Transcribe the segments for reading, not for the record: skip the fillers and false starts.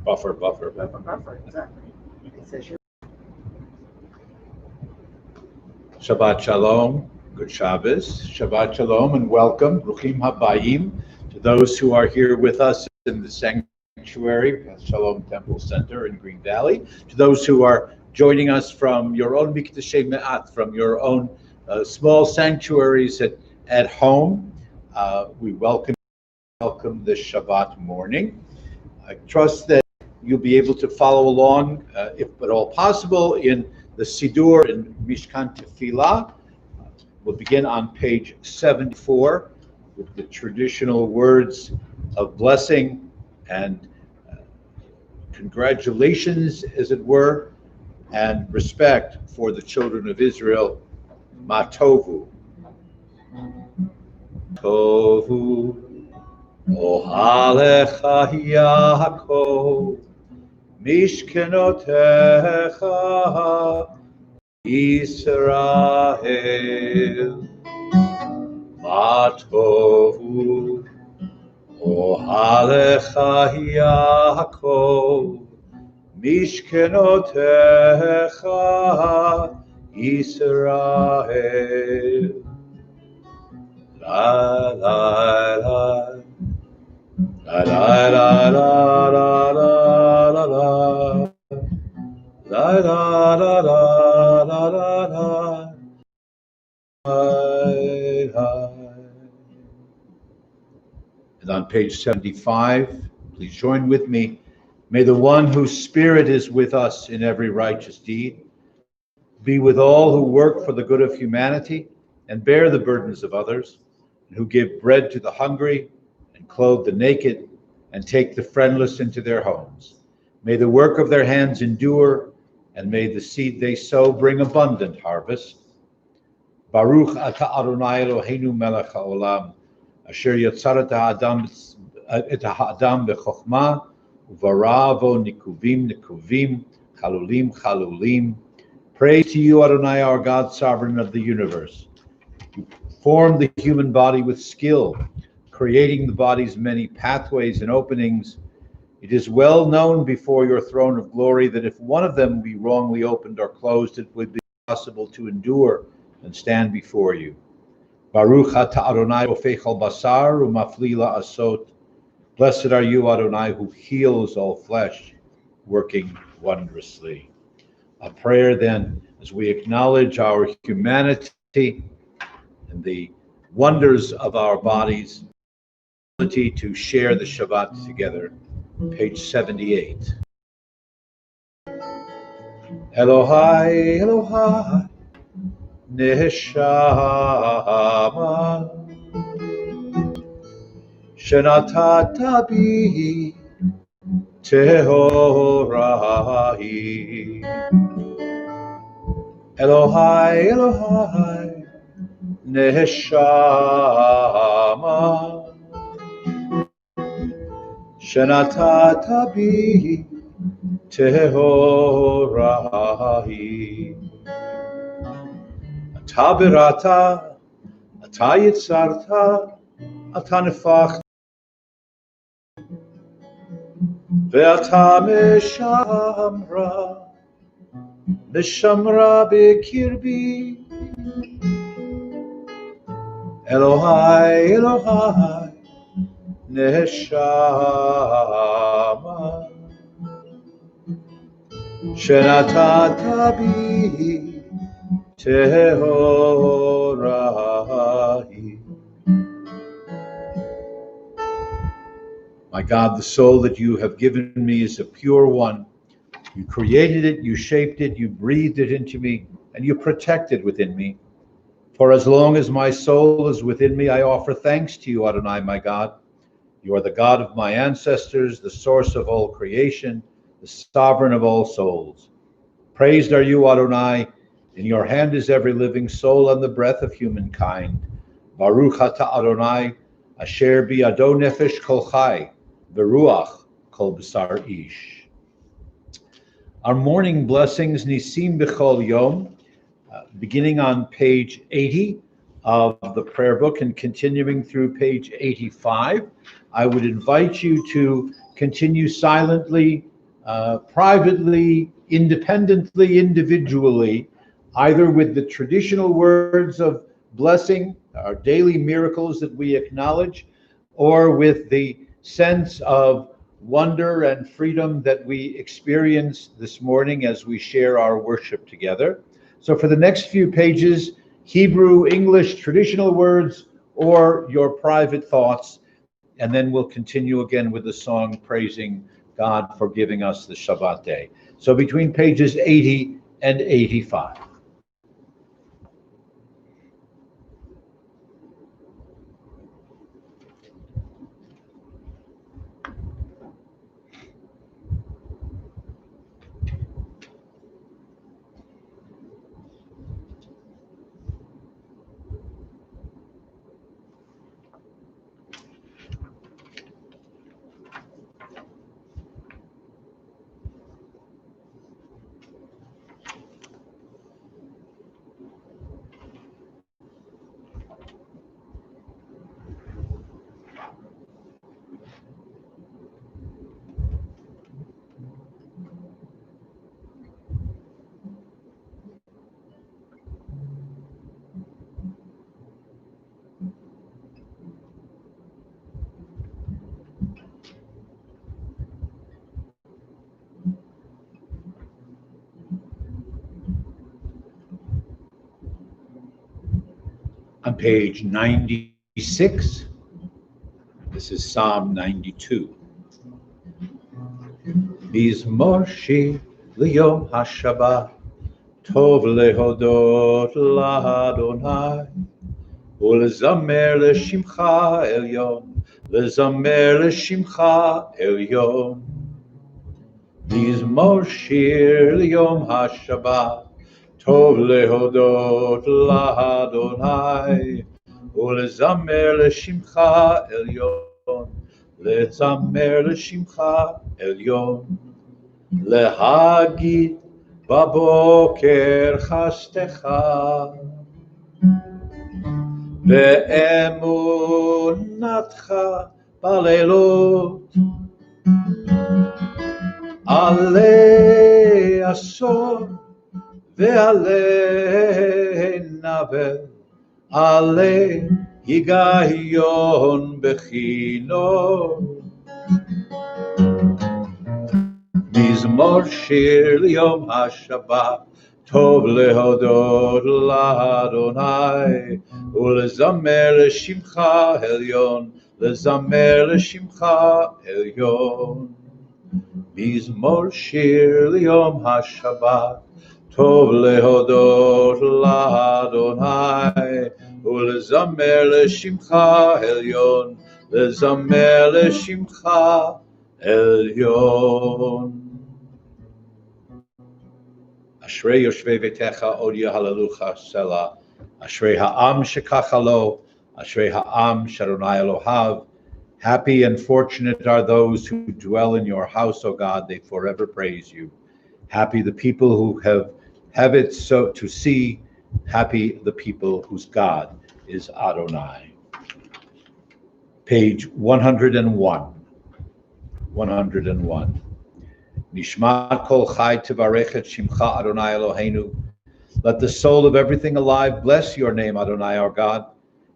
Buffer. Exactly. It says you're Shabbat Shalom. Good Shabbos. Shabbat Shalom and welcome. Bruchim Habayim to those who are here with us in the sanctuary, Shalom Temple Center in Green Valley. To those who are joining us from your own Mikdashei Me'at, from your own small sanctuaries at home, we welcome this Shabbat morning. I trust that you'll be able to follow along, if at all possible, in the Siddur in Mishkan Tefillah. We'll begin on page 74 with the traditional words of blessing and congratulations, as it were, and respect for the children of Israel. Ma tovu. Tovu ohalecha Yaakov mishkenotecha Israel. Ma tovu ohalecha Yaakov mishkenotecha Israel. La la la la la la la la la la la la la la la. And on page 75, please join with me. May the one whose spirit is with us in every righteous deed be with all who work for the good of humanity and bear the burdens of others, and who give bread to the hungry and clothe the naked and take the friendless into their homes. May the work of their hands endure, and may the seed they sow bring abundant harvest. Baruch atah Adonai Eloheinu melech haolam, asher yatzar et ha'adam b'chokhmah, uvara vo nikuvim, chalulim. Praise to you, Adonai, our God, sovereign of the universe. You formed the human body with skill, creating the body's many pathways and openings. It is well known before your throne of glory that if one of them be wrongly opened or closed, it would be possible to endure and stand before you. Baruch atah Adonai ofech al basar umafli la'asot. Blessed are you, Adonai, who heals all flesh, working wondrously. A prayer then, as we acknowledge our humanity and the wonders of our bodies, ability to share the Shabbat together. Page 78. Elohai, Elohai, Neshama, Shenatata bi Tehorahi. Elohai, Elohai, Neshama, Shenatata bi Tehorahi. Ata birata, ata yitzarta, ata nefach, ve'ata meshamra b'kirbi. Elohai, Elohai, Neshama, Shenatata bi Tehorahi. My God, the soul that you have given me is a pure one. You created it, you shaped it, you breathed it into me, and you protect it within me. For as long as my soul is within me, I offer thanks to you, Adonai, my God. You are the God of my ancestors, the source of all creation, the sovereign of all souls. Praised are you, Adonai. In your hand is every living soul and the breath of humankind. Baruch atah Adonai, asher bi'ado nefesh kol chai, v'ruach kol b'sar ish. Our morning blessings, Nisim B'chol Yom, beginning on page 80 of the prayer book and continuing through page 85. I would invite you to continue silently privately, independently, individually, either with the traditional words of blessing, our daily miracles that we acknowledge, or with the sense of wonder and freedom that we experience this morning as we share our worship together. So for the next few pages, Hebrew, English, traditional words, or your private thoughts, and then we'll continue again with the song praising God for giving us the Shabbat day. So between pages 80 and 85. On page 96, this is Psalm 92. Mizmor shir liyom hashabbat, tov lehodot lahadonai, ulezamer leshimcha elyon, lezamer leshimcha elyon. Mizmor shir liyom hashabbat, tov lehodot lahadonai, ulezamer leshimcha elyon, lezamer leshimcha elyon. Lehagid baboker chastecha, be'emunatcha balelot, ale asor ve'ale navel, ale higayon bechinot. Mizmor shir liyom hashabbat, tov lehodot lahadonai, ulezamer leshimcha elyon, lezamer leshimcha elyon. Mizmor shir liyom hashabbat, tov lehodot lahadonai, ulezamer leshimcha elyon, lezamer leshimcha elyon. Ashrei yoshvei vetecha od yahalelucha selah. Ashrei ha'am shekachalo. Ashrei ha'am sh'Adonai Elohav. Happy and fortunate are those who dwell in your house, O God. They forever praise you. Happy the people who have it so to see. Happy the people whose God is Adonai. Page 101. 101. Nishmat kol chai tivarech et shimcha Adonai Eloheinu. Let the soul of everything alive bless your name, Adonai our God,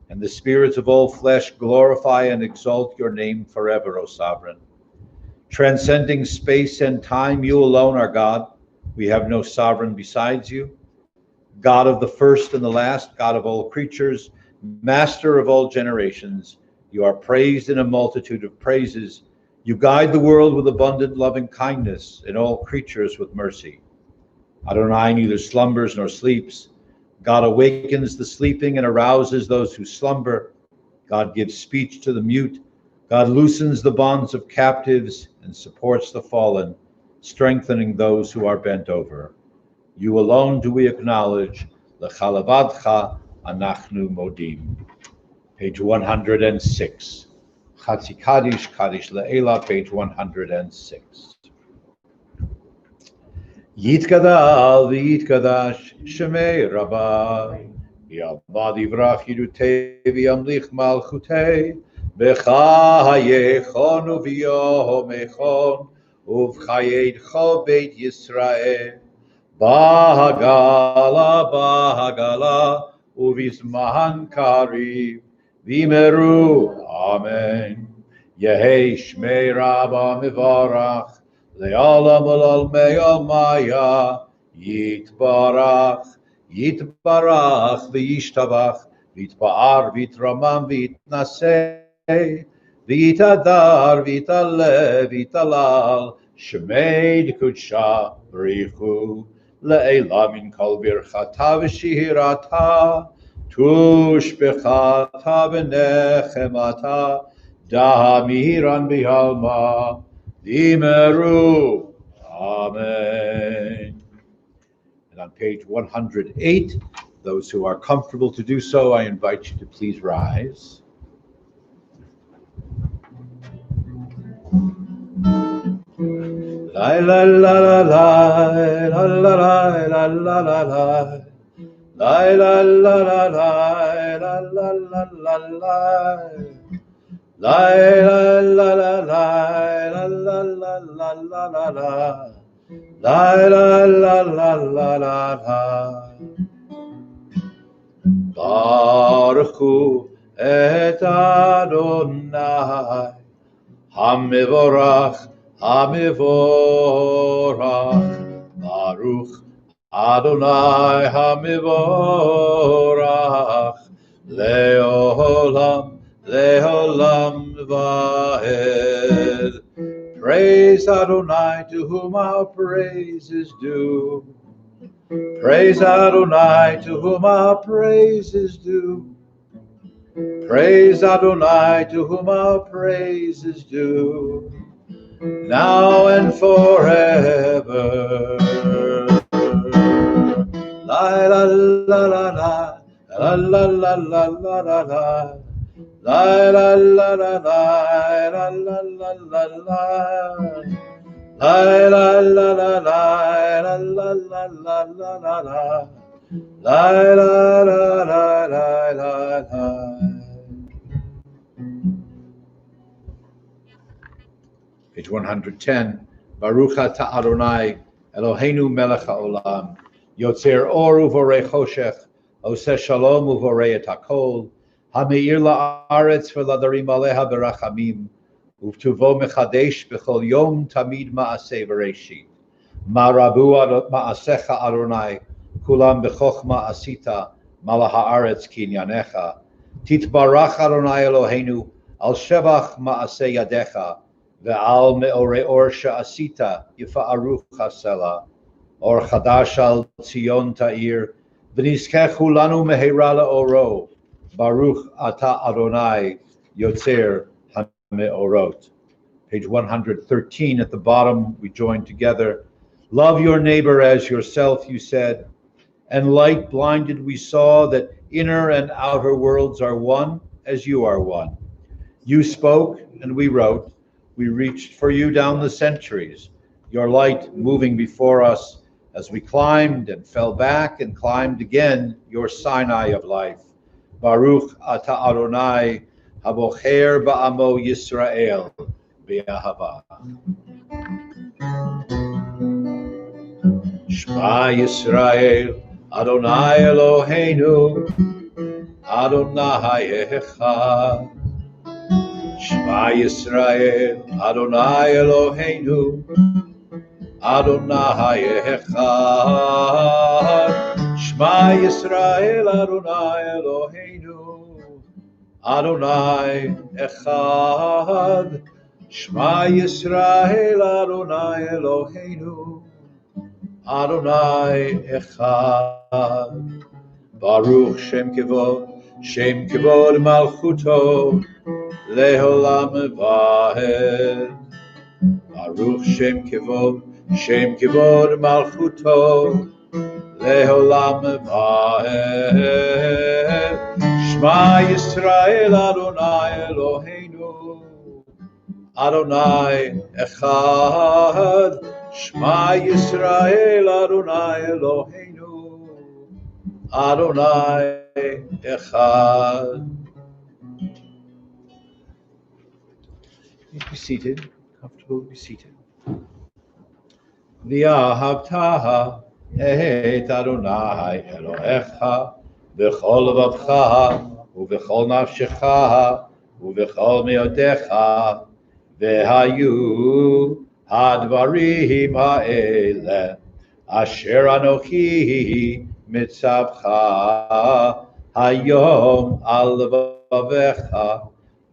and the spirits of all flesh glorify and exalt your name forever, O Sovereign. Transcending space and time, you alone are God. We have no sovereign besides you. God of the first and the last, God of all creatures, Master of all generations, you are praised in a multitude of praises. You guide the world with abundant loving kindness, and all creatures with mercy. Adonai neither slumbers nor sleeps. God awakens the sleeping and arouses those who slumber. God gives speech to the mute. God loosens the bonds of captives and supports the fallen, strengthening those who are bent over. You alone do we acknowledge. Lechalavadcha anachnu modim. Page 106. Chatzi Kaddish, Kaddish Le'ela, page 106. Yitgadal v'yitgadash Shemei Rabbai, Yavad Yivrach Yidutei v'yamlich Malchutei, B'chayechon u'v'yomechon ובחייך בית ישראל. בהגלה, בהגלה, ובזמן קריב, ואמרו אמן. יהי שמי רבא מברך, לעולם ולעולמי עלמיה, יתברך, יתברך וישתבח, ויתפאר ויתרומם ויתנשא, ויתהדר ויתעלה ויתהלל, שמי קודשה בריחו, לעילה מן כל ברכתה ושירתה, תושבחתה ונחמתה, דהמירן בעלמא, אמרו amen. And on page 108, those who are comfortable to do so, I invite you to please rise. La la la la la la la la la la la la. La la la la la la la la la la. La la la la la la la la la la la. La la la la la la la. Baruch hu et Adonai Hamivorach Hamivorach Baruch Adonai Hamivorach Leolam Leolam Vahed. Praise Adonai, to whom our praise is due. Praise Adonai, to whom our praise is due. Praise Adonai, to whom our praise is due, now and forever. La la la la la la la la la la la la. La la la la la la la la la la. La la la la la la la la la la la. La la la la la la la. Page 110. Baruch atah Adonai Eloheinu melech haolam, yotzer or uvorei choshech, oseh shalom uvorei et hakol, hameir la'aretz v'ladarim aleha berachamim, uvtuvo mechadesh b'chol yom tamid ma'aseh v'reishit. Marabu ma'asecha Adonai, kulam b'chochma asita, malach haaretz kinyanecha. Titbarach Adonai Eloheinu, al shevach ma'aseh yadecha, ve'al me'orei or she'asita yifa'aruch hasela, or chadash al Tzion ta'ir, v'nizkechu lanu meheira la'oro, Baruch atah Adonai yotzer ha'me'orot. Page 113 at the bottom, we join together. Love your neighbor as yourself, you said, and light blinded we saw that inner and outer worlds are one as you are one. You spoke and we wrote. We reached for you down the centuries, your light moving before us as we climbed and fell back and climbed again, your Sinai of life. Baruch atah Adonai habocher ba'amo Yisrael be'ahava. Shema Yisrael, Adonai Eloheinu, Adonai echad. Shema Yisrael, Adonai Eloheinu, Adonai echad. Shema Yisrael, Adonai Eloheinu, Adonai echad. Shema Yisrael, Adonai Eloheinu, Adonai echad. Baruch Shem Kevod Malchuto, Leholam Vahed. Baruch Shem Kevod Malchuto, Leholam Vahed. Shema Yisrael, Adonai Eloheinu, Adonai echad. Shema Yisrael, Adonai Eloheinu, Adonai echad. Be seated, comfortable, be seated. V'ahavta et Adonai Elohecha v'chol levavcha u'v'chol nafshecha u'v'chol meotecha v'hayu hadvarim ha'ele asher anochi mitzavcha hayom al levavecha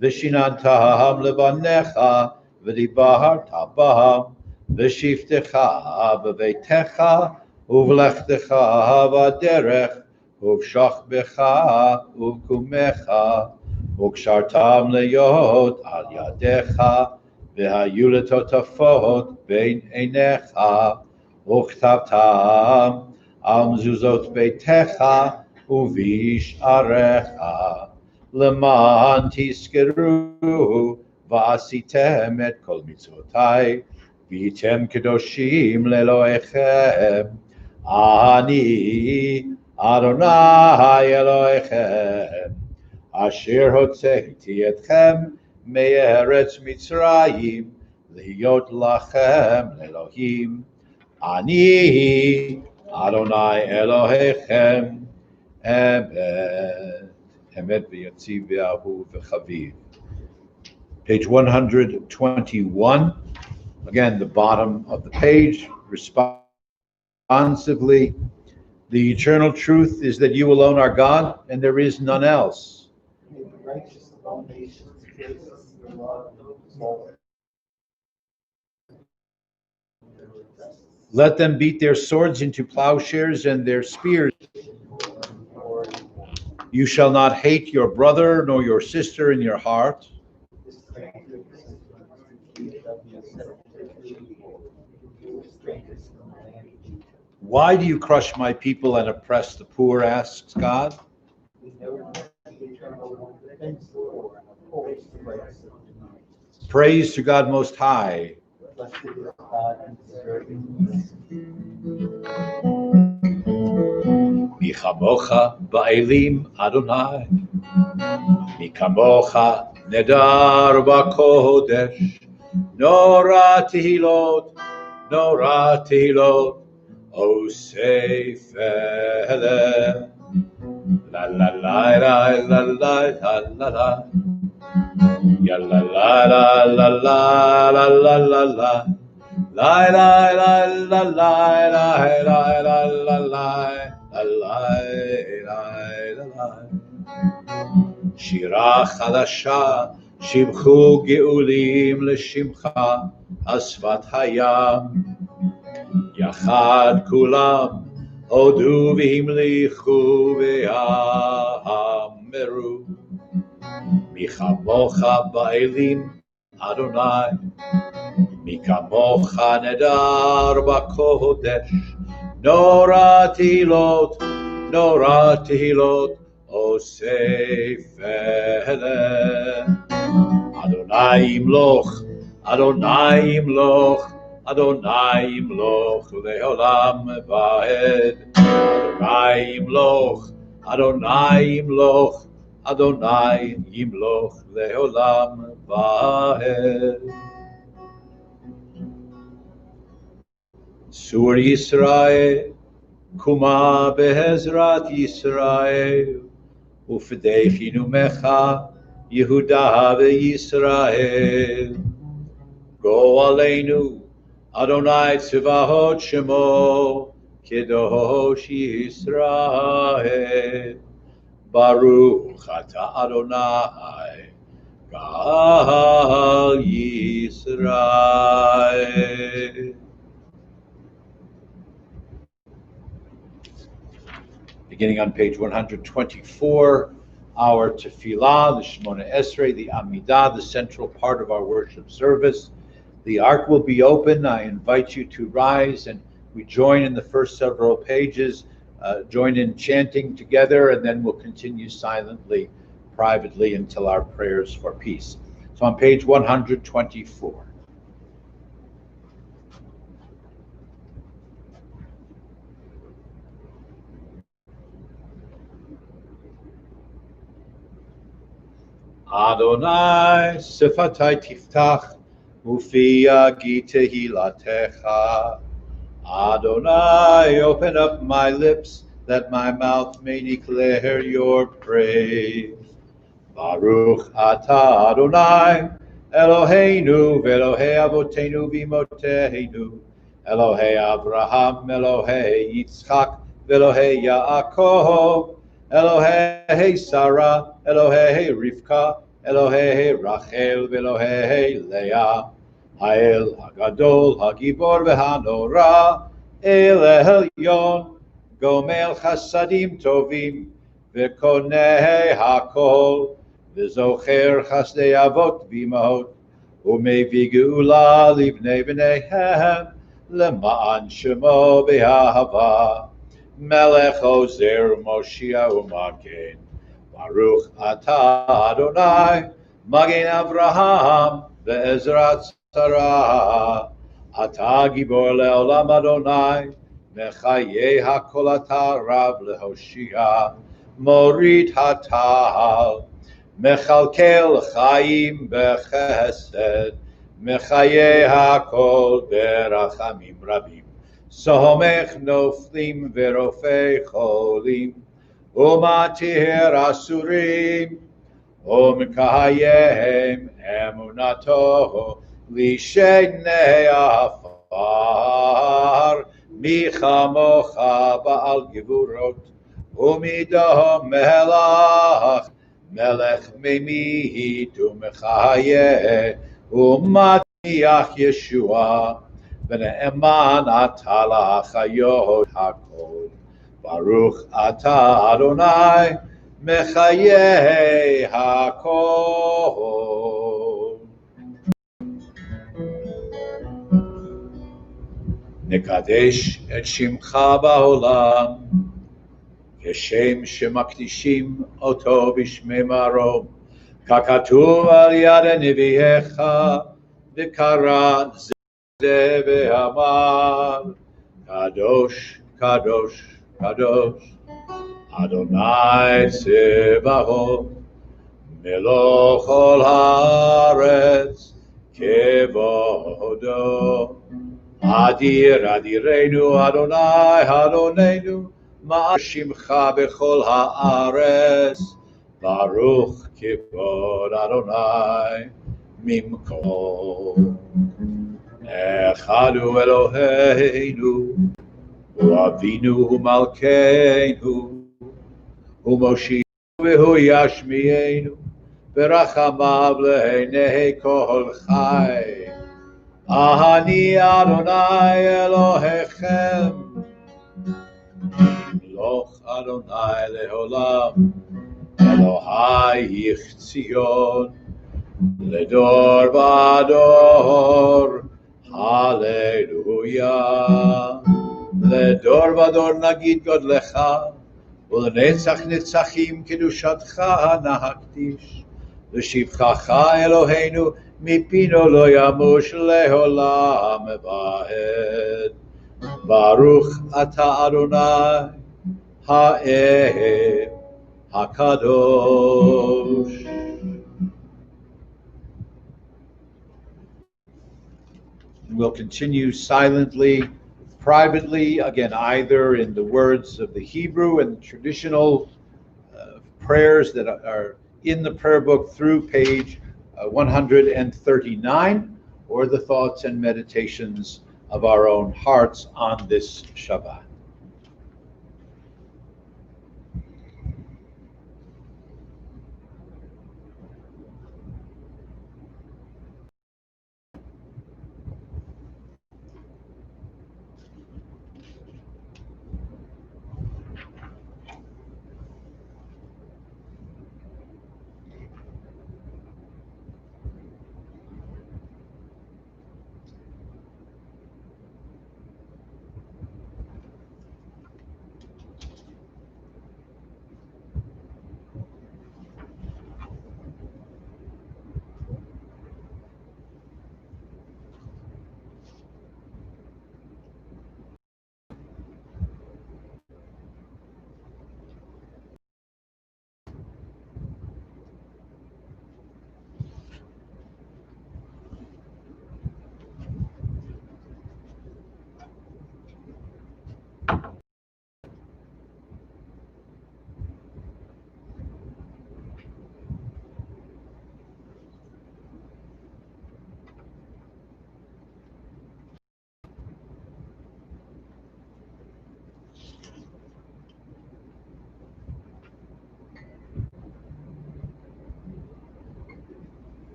v'shinantam levanecha v'dibarta bam v'shiftecha b'veitecha uv'lechtecha b'derech uv'shachbecha uv'kumecha וקשרתם להיות על ידיך והיו לטוטפות בין עיניך וכתבתם על מזוזות ביתך ובשעריך למען תזכרו ועשיתם את כל מצוותיי והייתם קדושים לאלוהיכם אני אדוני אלוהיכם אשר הוצאתי אתכם מארץ מצרים להיות לכם לאלוהים אני אדוני אלוהיכם אמת אמת ויציב ואהוב וחביב. Page 121, again the bottom of the page, responsively. The eternal truth is that you alone are God and there is none else. Righteous of all nations, Jesus, your love, Lord. Let them beat their swords into plowshares and their spears. You shall not hate your brother nor your sister in your heart. Why do you crush my people and oppress the poor, asks God. Praise to God Most High. Mi chamocha ba'elim Adonai, mi kamocha nedar ba'kodesh, nora tehilot, osefele, la la la la la la la la, ya la la la la la la la la la. La la la la la la la la la la. שירה חדשה, שמחו גאולים לשמך, השפת הים. יחד כולם, הודו והמליכו ואמרו. מי כמוך באלים, אדוני. מי כמוך נדר בקודש, נורא תהילות, אוסף אלה. אדוני ימלוך, לעולם ועד. אדוני ימלוך, לעולם ועד. Sur Yisrael, Kuma behezrat Yisrael, Ufdechinu mecha, Yehuda veYisrael. Go aleinu, Adonai tzivahot shemo, Kedosh Yisrael. Baruch ata Adonai, Gal Yisrael. Beginning on page 124, our tefillah, the Shemona Esrei, the Amidah, the central part of our worship service. The ark will be open. I invite you to rise, and we join in the first several pages, join in chanting together, and then we'll continue silently, privately, until our prayers for peace. So on page 124. Adonai sifatai tiftach ufi yagi tehilatecha Adonai, open up my lips, that my mouth may declare your praise. Baruch atah Adonai, Eloheinu v'Elohei avotenu v'imotenu, Elohei Abraham, Elohei Yitzchak, v'Elohei Yaakov, Elohei Sarah, Elohei Rivka, Elohei Rachel, v'Elohei Leah, Ha'el Hagadol, Hagibor v'Hanora, El Elyon, Gomel Chasadim Tovim, v'Konei Hakol, וזוכר חסדי אבות ואימהות, ומביא גאולה לבני בניהם, למען שמו באהבה. מלך עוזר מושיע ומגן, ברוך אתה אדוני, מגן אברהם ועזרת שרה. אתה גיבור לעולם אדוני, מחיי הכל אתה רב להושיע, מוריד הטל, מכלכל חיים בחסד, מחיי הכל ברחמים רבים, סומך נופלים ורופא חולים, ומתיר אסורים, ומקיים אמונתו לשני עפר, מי כמוך בעל גבורות, ומידו מלך, מלך ממית ומחיה, ומטיח ישועה, ונאמן אתה לחיות הכל. ברוך אתה אדוני, מחיי הכל. נקדש את שמך בעולם, כשם שמקדישים אותו בשמי מרום, ככתוב על יד נביאיך, וקרא זה ואמר, קדוש, קדוש, קדוש, אדוני צבאות, מלוא כל הארץ כבודו. אדיר אדירנו אדוני אדוננו, מה שמך בכל הארץ, ברוך כבוד אדוני ממקום. אחד הוא אלוהינו, הוא אבינו ומלכנו, הוא מושיענו והוא ישמיענו, ברחמיו לעיני כל חי. אני אדוני אלוהיכם, מלוך אדוני לעולם, אלוהי ציון, לדור ודור, הללויה. לדור ודור נגיד גודלך, ולנצח נצחים קדושתך נקדיש. לשבחך אלוהינו, מפינו לא ימוש לעולם ועד. ברוך אתה אדוני, האב הקדוש. We'll continue silently, privately, again, either in the words of the Hebrew and the traditional prayers that are in the prayer book through page 139, or the thoughts and meditations of our own hearts on this Shabbat.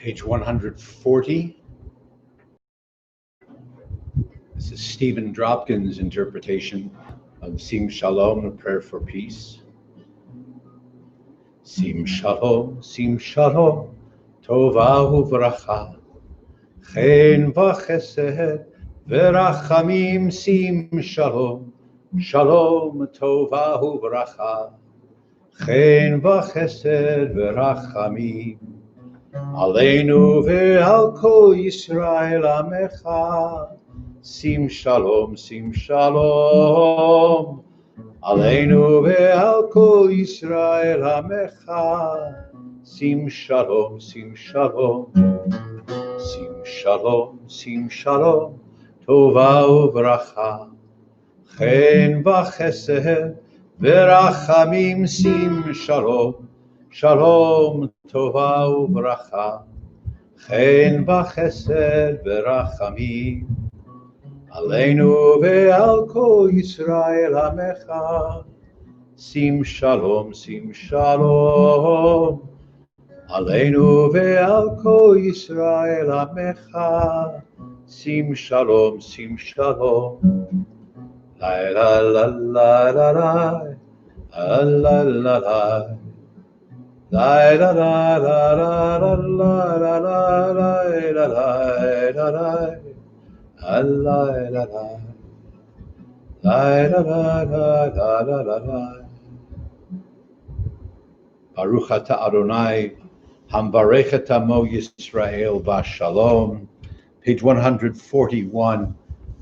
Page 140. This is Stephen Dropkin's interpretation of Sim Shalom, a prayer for peace. Sim Shalom, Tova uvracha, Chen v'chesed, v'rachamim, Sim Shalom, Tova uvracha, Chen v'chesed, v'rachamim, Aleinu ve'al kol Yisrael amecha, Sim Shalom, Aleinu ve'al kol Yisrael hamecha. Sim Shalom, Tova uvracha, Chen v'chesed, v'rachamim, Sim Shalom, Tova uvracha, Chen v'chesed, v'rachamim, Aleinu ve'al kol Yisrael hamecha. Sim Shalom, Aleinu ve'al kol Yisrael hamecha. Sim Shalom, La la la la la la, la la la la, la la la la la la la la la la la. La la la, la la la la la la la. Baruch ata Adonai, hamvarech amo Yisrael b'shalom. Page 141.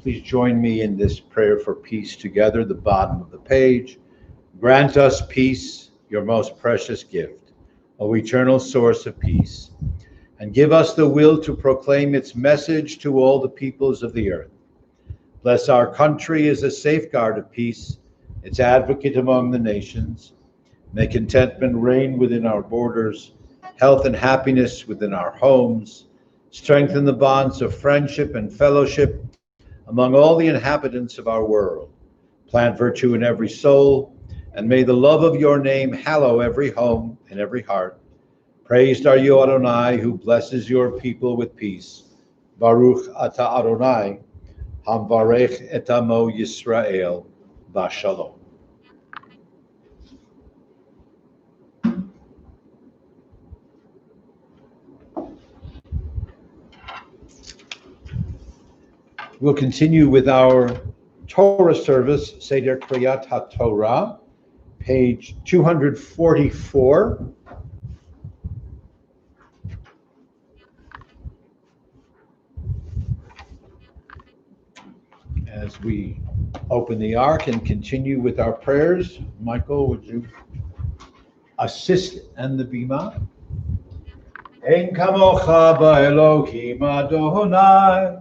Please join me in this prayer for peace together, the bottom of the page. Grant us peace, your most precious gift, O eternal source of peace, and give us the will to proclaim its message to all the peoples of the earth. Bless our country as a safeguard of peace, its advocate among the nations. May contentment reign within our borders, health and happiness within our homes. Strengthen the bonds of friendship and fellowship among all the inhabitants of our world. Plant virtue in every soul, and may the love of your name hallow every home and every heart. Praised are you, Adonai, who blesses your people with peace. Baruch ata Adonai, hamvarech et amo Yisrael b'shalom. We'll continue with our Torah service, Seder Kriyat HaTorah, page 244. As we open the Ark and continue with our prayers, Michael, would you assist and the bima? Ein kamocha ba'elokim Adonai,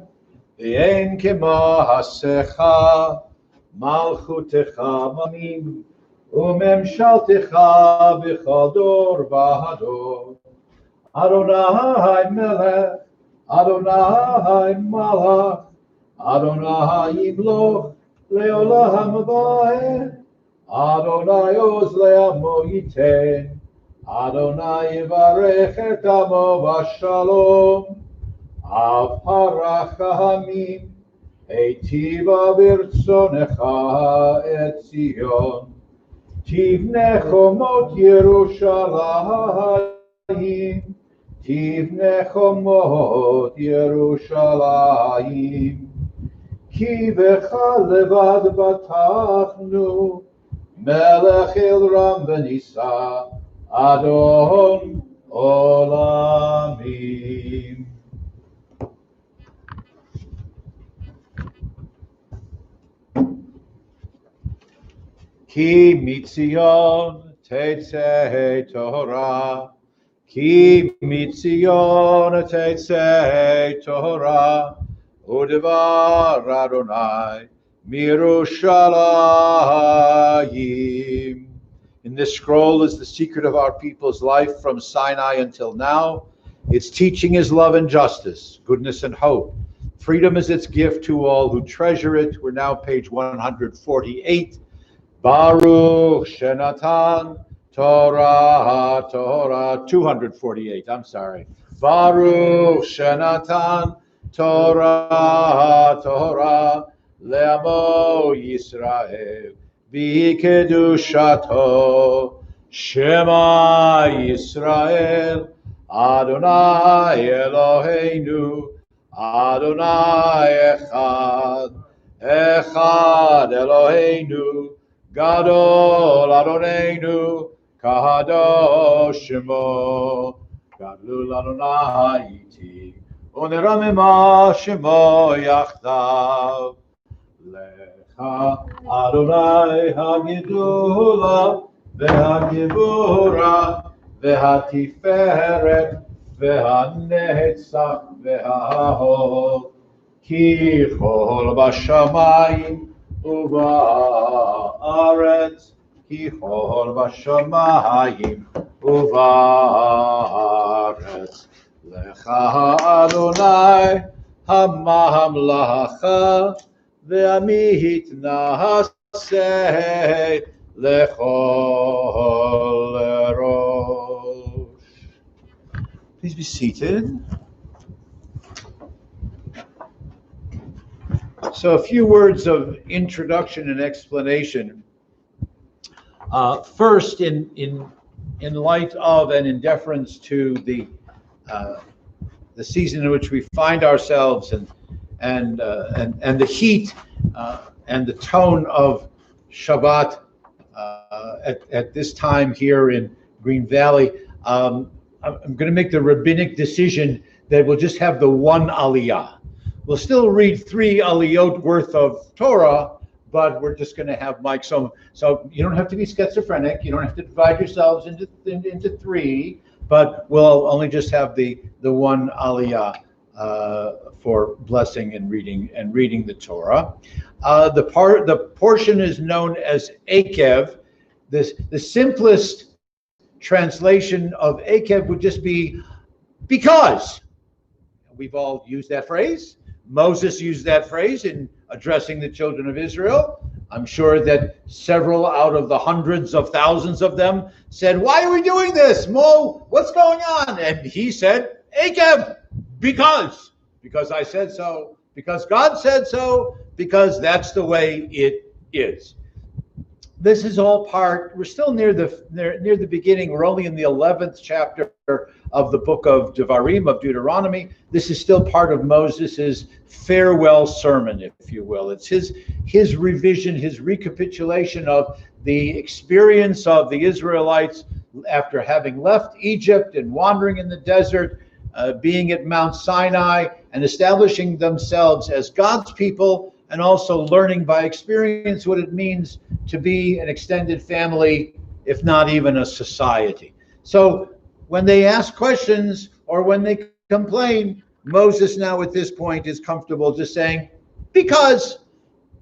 ve'ein kema'asecha, malchutecha mamim, u'memshaltecha b'chol dor v'hador. Adonai melech, Adonai malach, Adonai yimloch leolam va'ed, Adonai oz le'amo yiten, Adonai yivarech et amo v'shalom, av harachamim, eitiva v'rtzonecha et Zion, tivne chomot Yerushalayim, tivne chomot Yerushalayim, ki becha levad batachnu, melech Elram v'nisa, Adon olamim. Ki mitzion tetzeh Torah, ki mitzion tetzeh Torah, udevar Adonai mirushalayim. In this scroll is the secret of our people's life from Sinai until now. Its teaching is love and justice, goodness and hope. Freedom is its gift to all who treasure it. We're now page 148. Baruch Shenatan Torah 248. I'm sorry. Baruch Shenatan Torah Le'amo Yisrael B'kedushato Shema Yisrael Adonai Eloheinu Adonai Echad Eloheinu Gadol Adonenu Kadosh Shemo Gadol Adonai Iti Uneramima Shemo Yachdav Lecha Adonai Hagidula V'Hagibura V'Hatiferet V'Hanetzach V'Hahod Ki Chol Bashamayim Uvaretz Ki Chol Bashamayim Uvaretz Lecha Adonai Hamamlacha Ve'amihit Nahaseh Lechol Rosh. Please be seated. So a few words of introduction and explanation. First, in light of and in deference to the season in which we find ourselves, and the heat and the tone of Shabbat at this time here in Green Valley, I'm going to make the rabbinic decision that we'll just have the one aliyah. We'll still read 3 aliyot worth of Torah, but we're just going to have Mike. So you don't have to be schizophrenic. You don't have to divide yourselves into 3, but we'll only just have the one aliyah for blessing and reading the Torah. The portion is known as Akev. The simplest translation of Akev would just be because. We've all used that phrase. Moses used that phrase in addressing the children of Israel. I'm sure that several out of the hundreds of thousands of them said, "Why are we doing this? Mo, what's going on?" And he said, "Akev, because I said so, because God said so, because that's the way it is." This is all part. We're still near the beginning. We're only in the 11th chapter of the book of Devarim, of Deuteronomy. This is still part of Moses's farewell sermon, if you will. It's his revision, his recapitulation of the experience of the Israelites after having left Egypt and wandering in the desert, being at Mount Sinai and establishing themselves as God's people, and also learning by experience what it means to be an extended family, if not even a society. So when they ask questions or when they complain, Moses now at this point is comfortable just saying, because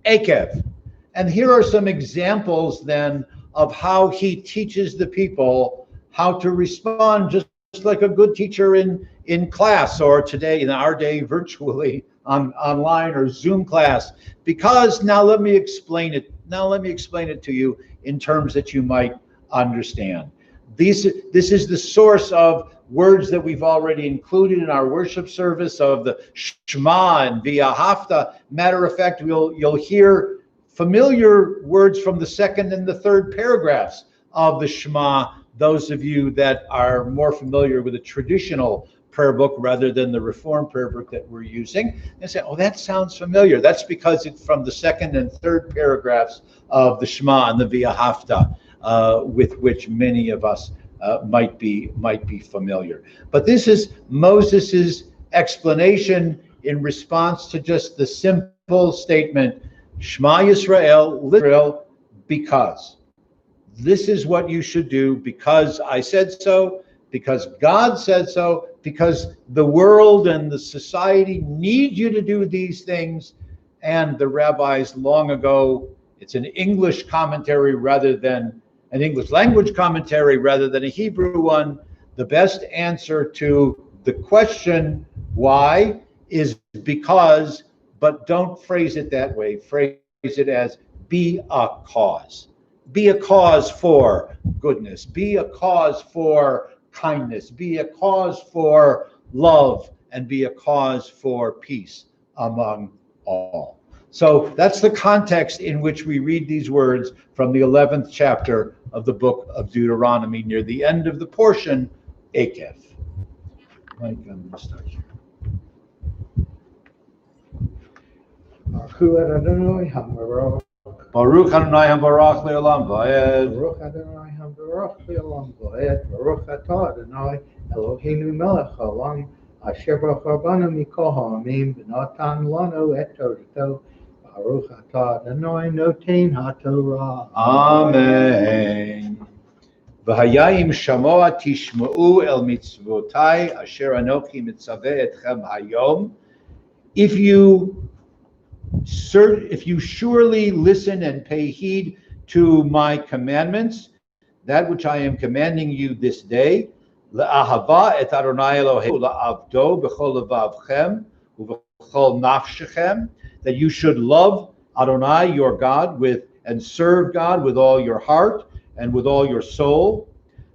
Akev. And here are some examples then of how he teaches the people how to respond, just like a good teacher in class, or today, in our day, virtually online or Zoom class. Because now let me explain it. Now let me explain it to you in terms that you might understand. This is the source of words that we've already included in our worship service of the Shema and V'ahavta. Matter of fact, you'll hear familiar words from the 2nd and the 3rd paragraphs of the Shema. Those of you that are more familiar with the traditional prayer book rather than the Reformed prayer book that we're using, and say, "Oh, that sounds familiar." That's because it's from the 2nd and 3rd paragraphs of the Shema and the V'ahavta, with which many of us might be familiar. But this is Moses's explanation in response to just the simple statement, Shema Yisrael, literal, because. This is what you should do because I said so, because God said so, because the world and the society need you to do these things. And the rabbis long ago, it's an English commentary rather than an English language commentary rather than a Hebrew one. The best answer to the question, why, is because, but don't phrase it that way. Phrase it as be a cause. Be a cause for goodness. Be a cause for kindness. Be a cause for love and be a cause for peace among all. So that's the context in which we read these words from the 11th chapter of the book of Deuteronomy, near the end of the portion, Akef. Mike, I'm going to start here. Baruch Adonai HaBarach Le'olam Va'ed. Baruch Adonai HaBarach Le'olam Va'ed. Baruch Atah Adonai Eloheinu Melech Haolam Asher B'charbanu Mikol Ha'amim V'natan Lanu Et Torato. Baruch Atah Adonai Noten HaTorah. Amen. V'hayayim shamoa tishma'u el mitzvotai asher anochi mitzaveh etchem hayom. If you surely listen and pay heed to my commandments, that which I am commanding you this day, la'ahava et Adonai Eloheinu la'avdo b'chol levavchem u'b'chol nafshechem, that you should love Adonai your God and serve God with all your heart and with all your soul.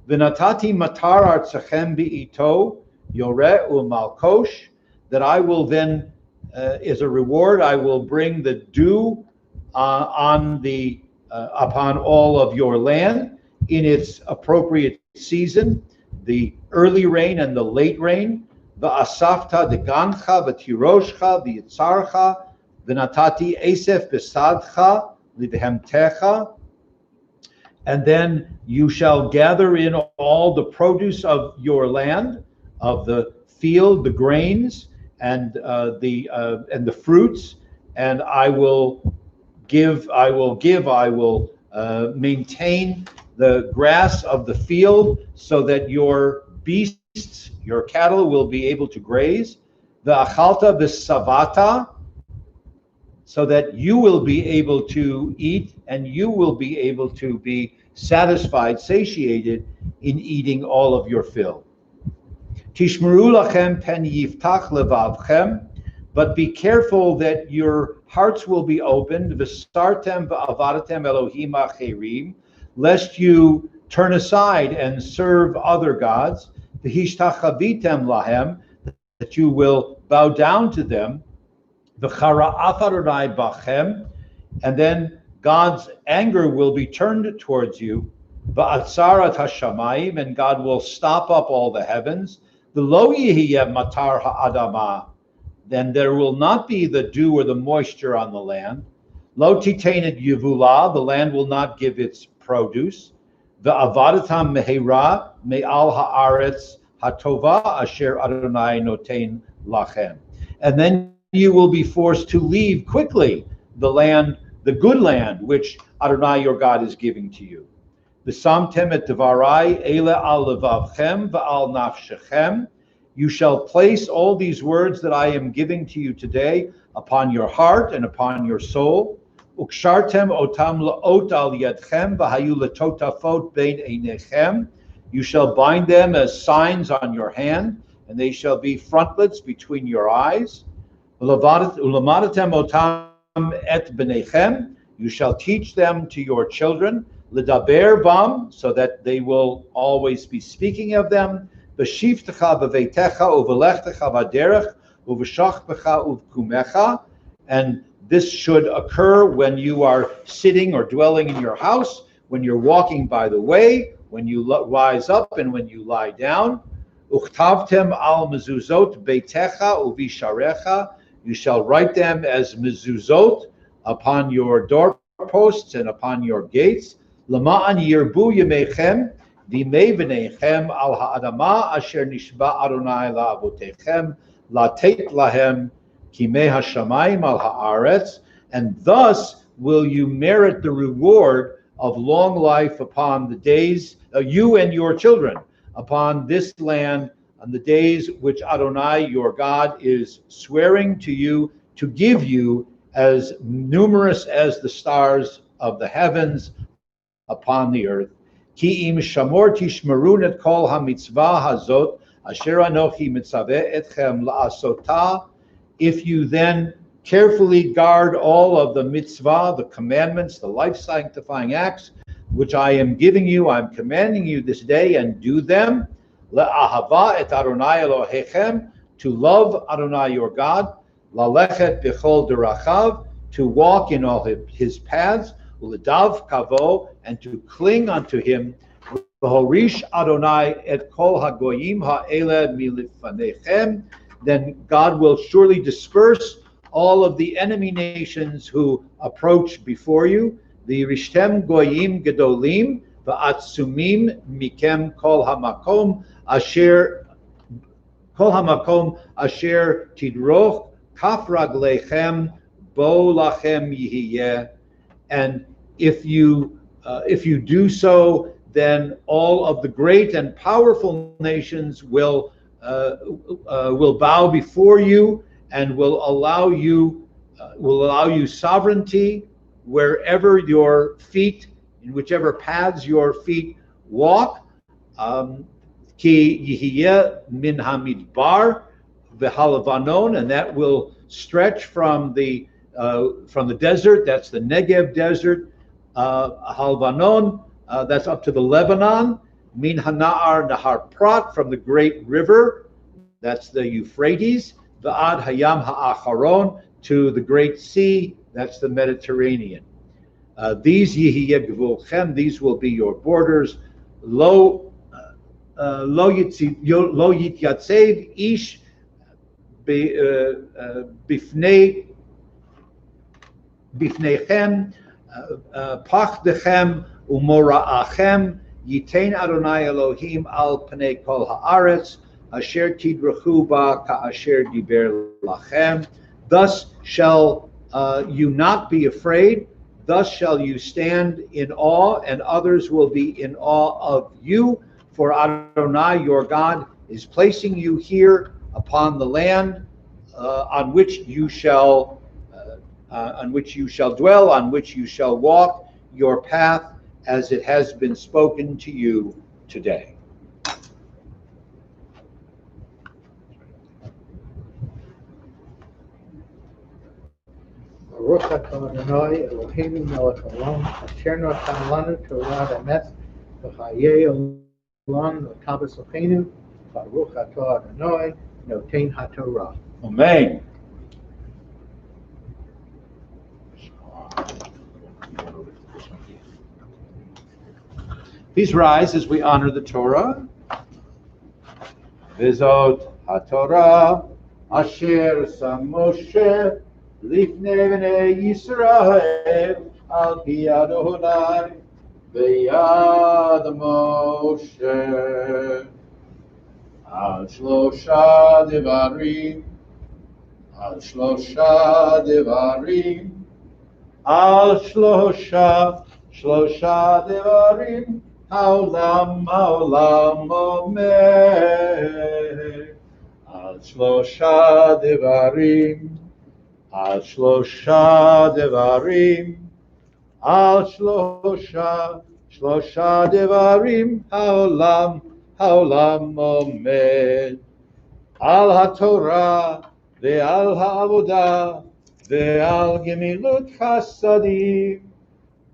V'natati matar artzachem bi'ito yoreh u'malkosh, that I will then, as a reward, I will bring the dew upon all of your land in its appropriate season, the early rain and the late rain. V'asafta degancha v'tiroshcha v'yitzarcha v'natati esef besadcha libhemtecha. And then you shall gather in all the produce of your land, of the field, the grains, and the fruits, and I will maintain the grass of the field, so that your beasts, your cattle, will be able to graze. The achalta v'savata, so that you will be able to eat and you will be able to be satisfied, satiated in eating all of your fill. Tishmeru lachem pen yiftach levavchem, but be careful that your hearts will be opened, v'sartem v'avadatem Elohim acherim, lest you turn aside and serve other gods, v'hishtachavitem lahem, that you will bow down to them, v'chara'at Adonai bachem, and then God's anger will be turned towards you, v'atzarat hashamayim, and God will stop up all the heavens, v'lo yihiyeh matar ha'adama, then there will not be the dew or the moisture on the land. Lo titenet yivula, the land will not give its produce. V'avadatam mehera me'al ha'aretz hatova asher Adonai noten lachem. And then you will be forced to leave quickly the land, the good land, which Adonai your God is giving to you. V'samtem et devarai ele al levavchem v'al nafshechem. You shall place all these words that I am giving to you today upon your heart and upon your soul. Ukshartem otam la'ot al yadchem v'hayu letotafot bein einechem. You shall bind them as signs on your hand, and they shall be frontlets between your eyes. Ulamadatem otam et b'nechem. You shall teach them to your children. L'daber bam, so that they will always be speaking of them. V'shivtecha b'veitecha uvelechtecha v'derech uv'shachbecha uv'kumecha. And this should occur when you are sitting or dwelling in your house, when you're walking by the way, when you rise up and when you lie down. Uchtavtem al mezuzot beitecha uvisharecha. You shall write them as mezuzot upon your doorposts and upon your gates. Lama'an yirbu yemechem v'imei v'nechem al ha'adama asher nishba Adonai la'avotechem latet lahem kimei hashamayim al ha'aretz. And thus will you merit the reward of long life upon the days, you and your children, upon this land, on the days which Adonai your God is swearing to you to give you, as numerous as the stars of the heavens upon the earth. Ki im shamor tishmerun et kol hamitzvah hazot asher anochi mitzaveh etchem la'asotah. If you then carefully guard all of the mitzvah, the commandments, the life-sanctifying acts, which I am giving you, I'm commanding you this day, and do them, le'ahava et Adonai Elohechem, to love Adonai your God, lalechet b'chol derachav, to walk in all his paths, u'ledav kavo, and to cling unto him, v'horish Adonai et kol hagoyim ha'ele milifanechem, then God will surely disperse all of the enemy nations who approach before you. The Rishtem Goyim Gedolim, Va'atsumim Mikem Kol Hamakom Asher Tidroch Kaf Raglechem Bo Lachem Yihiyeh. And if you do so, then all of the great and powerful nations will bow before you and will allow you sovereignty wherever your feet, in whichever paths your feet walk. Ki yihiyeh min hamidbar v'halavanon, and that will stretch from the desert. That's the Negev desert. Halvanon, that's up to the Lebanon. Min hana'ar nahar prat, from the great river. That's the Euphrates. V'ad hayam ha'acharon, to the great sea, that's the Mediterranean. These yihiyeh gvulchem, these will be your borders. Lo yityatzev ish bifneichem pachdechem umora'achem yitain Adonai Elohim al pnei kol haaretz asher tidrachu ba ka'asher diber lachem. Thus shall you not be afraid, thus shall you stand in awe, and others will be in awe of you. For Adonai your God is placing you here upon the land on which you shall dwell, on which you shall walk your path, as it has been spoken to you today. Baruch atah Adonai Eloheinu melech haolam, asher natan lanu Torah emes v'chayei olam l'tabas ochenu. Baruch atah Adonai noten haTorah. Amen. Please rise as we honor the Torah. V'zot haTorah asher sam Moshe Lifnei bnei Yisrael al pi Adonai v'yad Moshe al shlosha devarim al shlosha devarim haolam omer al shlosha devarim al shlosha devarim haolam omed al haTorah ve'al ha'avodah ve'al gemilut chasadim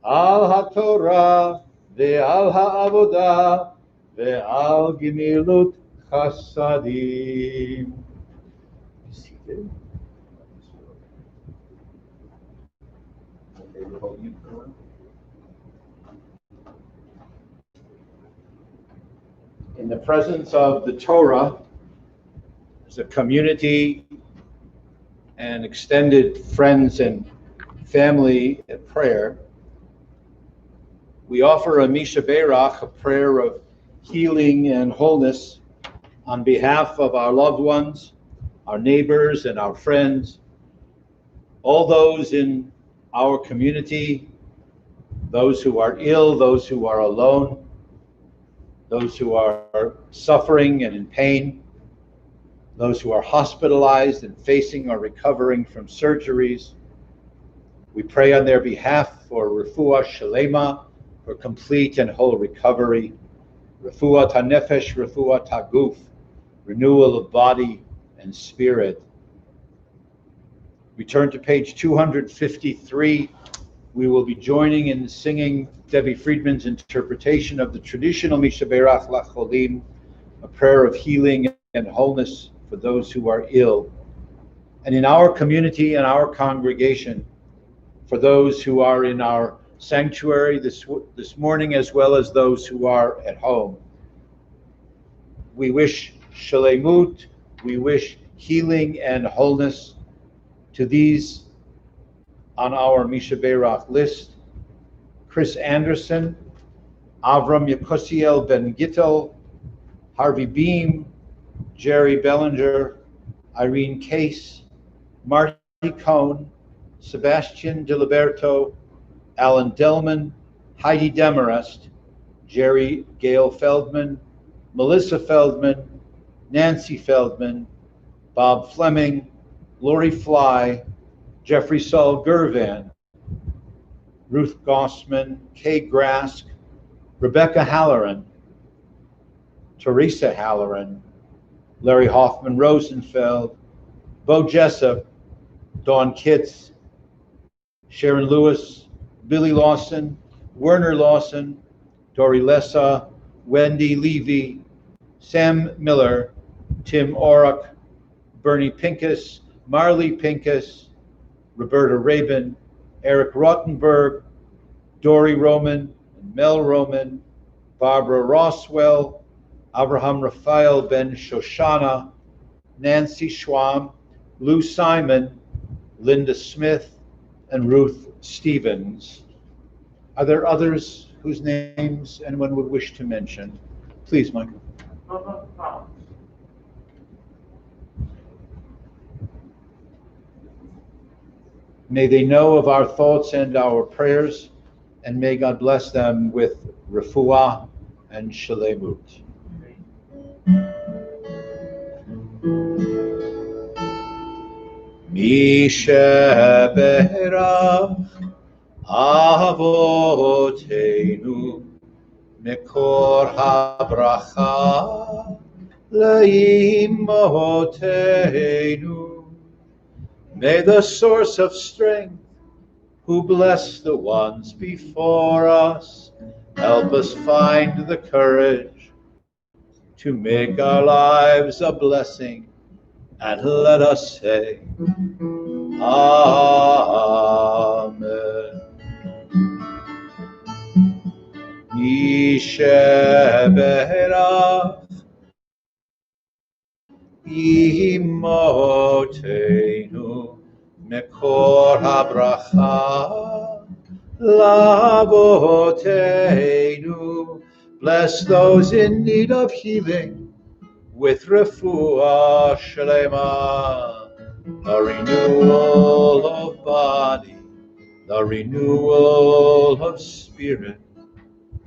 al haTorah ve'al ha'avodah ve'al gemilut chasadim. In the presence of the Torah, as a community and extended friends and family at prayer, we offer a Misha Beirach, a prayer of healing and wholeness on behalf of our loved ones, our neighbors and our friends, all those in our community, those who are ill, those who are alone, those who are suffering and in pain, those who are hospitalized and facing or recovering from surgeries. We pray on their behalf for refuah shalema, for complete and whole recovery, refuah tanefesh, refuah taguf, renewal of body and spirit. We turn to page 253. We will be joining in singing Debbie Friedman's interpretation of the traditional Misha Beirach Lacholim, a prayer of healing and wholeness for those who are ill. And in our community and our congregation, for those who are in our sanctuary this morning, as well as those who are at home. We wish Shalemut, we wish healing and wholeness to these on our Misha Beirach list: Chris Anderson, Avram Yekosiel Ben Gittel, Harvey Beam, Jerry Bellinger, Irene Case, Marty Cohn, Sebastian Diliberto, Alan Delman, Heidi Demarest, Jerry Gail Feldman, Melissa Feldman, Nancy Feldman, Bob Fleming, Lori Fly, Jeffrey Saul Gervan, Ruth Gossman, Kay Grask, Rebecca Halloran, Teresa Halloran, Larry Hoffman Rosenfeld, Bo Jessup, Dawn Kitts, Sharon Lewis, Billy Lawson, Werner Lawson, Dory Lessa, Wendy Levy, Sam Miller, Tim Orrock, Bernie Pincus, Marley Pincus, Roberta Rabin, Eric Rottenberg, Dory Roman, Mel Roman, Barbara Roswell, Abraham Raphael Ben Shoshana, Nancy Schwam, Lou Simon, Linda Smith, and Ruth Stevens. Are there others whose names anyone would wish to mention? Please, Michael. May they know of our thoughts and our prayers, and may God bless them with refuah and shalemut. Misha Beirach Avotenu Mekor HaBracha Leimotenu. May the source of strength, who bless the ones before us, help us find the courage to make our lives a blessing, and let us say, Amen. Misha Beirach Imotenu Mekor HaBracha Lavotenu. Bless those in need of healing with refuah shlema, the renewal of body, the renewal of spirit,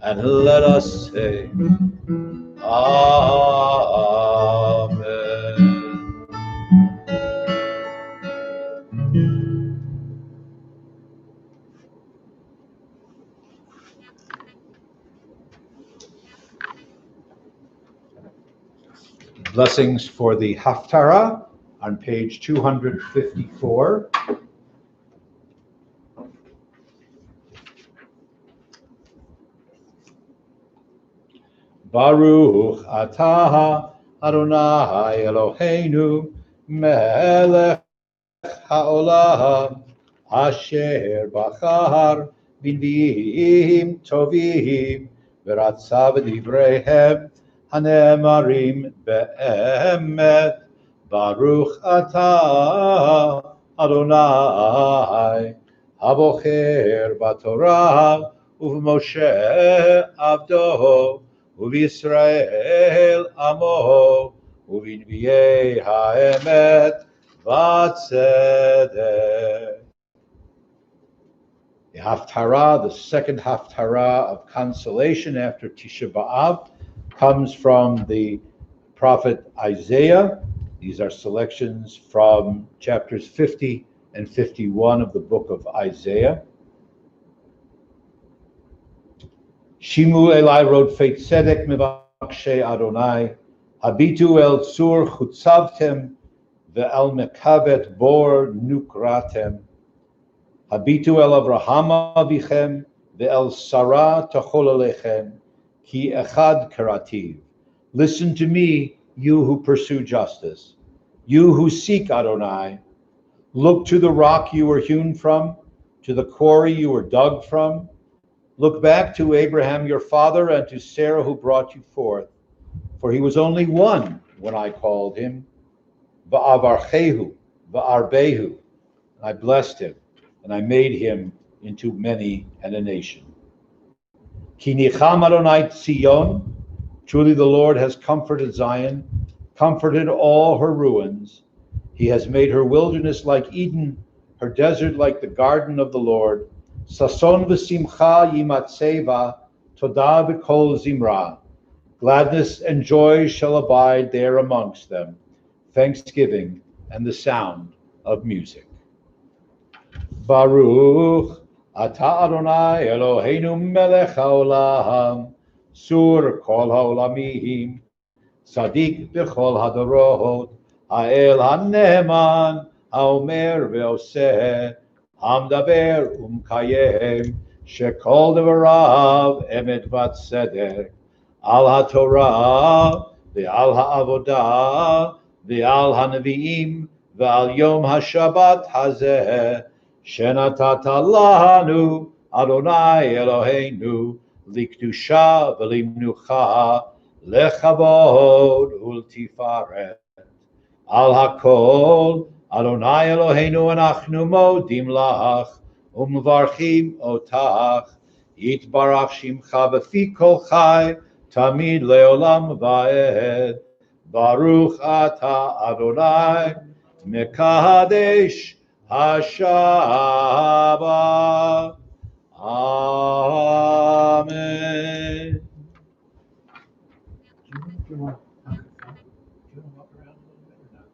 and let us say, Amen. Blessings for the Haftarah on page 254. Baruch atah Adonai Eloheinu melech haolam asher bachar b'nbiim tovim v'ratza b'divreihem hanemarim be'emet. Baruch atah Adonai habocher b'torah u'v'Moshe avdo u'v'Yisrael amo u'v'nbiei ha'emet v'tzedek. The Haftarah, the second Haftarah of consolation after Tisha B'Av, comes from the prophet Isaiah. These are selections from chapters 50 and 51 of the book of Isaiah. Shimu Elai Rodfei Tzedek Mivakshe Adonai, Habitu El Tzur Chutzavtem, Ve'el Mekavet Bor Nukratem, Habitu El Avraham Avichem, Ve'el Sarah Tachol Alechem, Ki Echad Karativ, Listen to me, you who pursue justice, you who seek Adonai. Look to the rock you were hewn from, to the quarry you were dug from. Look back to Abraham your father and to Sarah who brought you forth. For he was only one when I called him. Va'avarchehu, va'arbehu. I blessed him, and I made him into many and a nation. Ki nicham Adonai Tzion. Truly the Lord has comforted Zion, comforted all her ruins. He has made her wilderness like Eden, her desert like the garden of the Lord. Sason v'simcha yimatzeva, todah b'kol zimra. Gladness and joy shall abide there amongst them, thanksgiving and the sound of music. Baruch atah Adonai Eloheinu melech haolam, sur kol haolamim, tzaddik b'chol hadorot, ha'el ha'ne'eman, ha'omer ve'oseh, ha'mdaber u'mkayem, shekol devarav emet v'tzedek, al ha'torah ve'al ha'avodah ve'al ha'nevi'im ve'al yom ha'shabbat hazeh, shenatata lanu Adonai Eloheinu likdusha v'limnucha lechavod ultifaret. Al hakol Adonai Eloheinu anachnu modim lach umvarchim otach yitbarach shimcha b'fi kol chai tamid leolam va'ed. Baruch ata Adonai mekadesh Hashabbat. Amen. Do you want to walk around a little bit or not?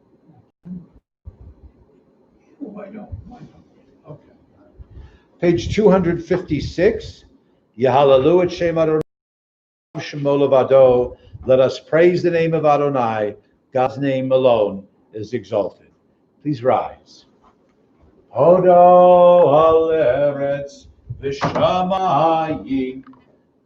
Why don't? Okay. Page 256. Yahalalu et Shem Adonai Shemo Levado. Let us praise the name of Adonai. God's name alone is exalted. Please rise. Hodo al eretz v'shamayim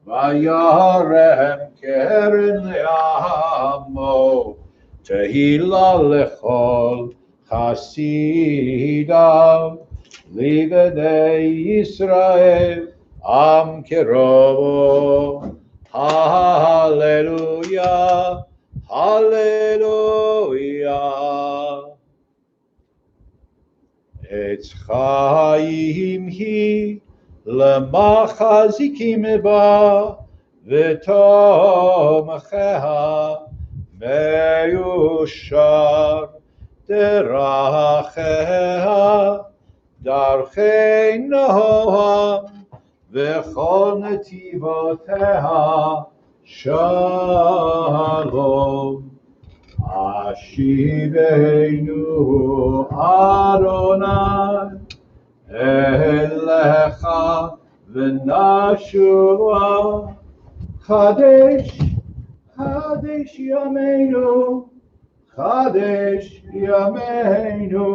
vayarem keren le'amo tehila lechol chasidav livnei Yisrael am kerovo. Hallelujah, hallelujah. Etz chaim hi lemachazikim ba v'tomcheha meyushar deracheha darchei noam v'chol netivoteha shalom. Ashivenu Adonai Elecha v'nashuva Chadesh, Chadesh Yameinu, Chadesh Yameinu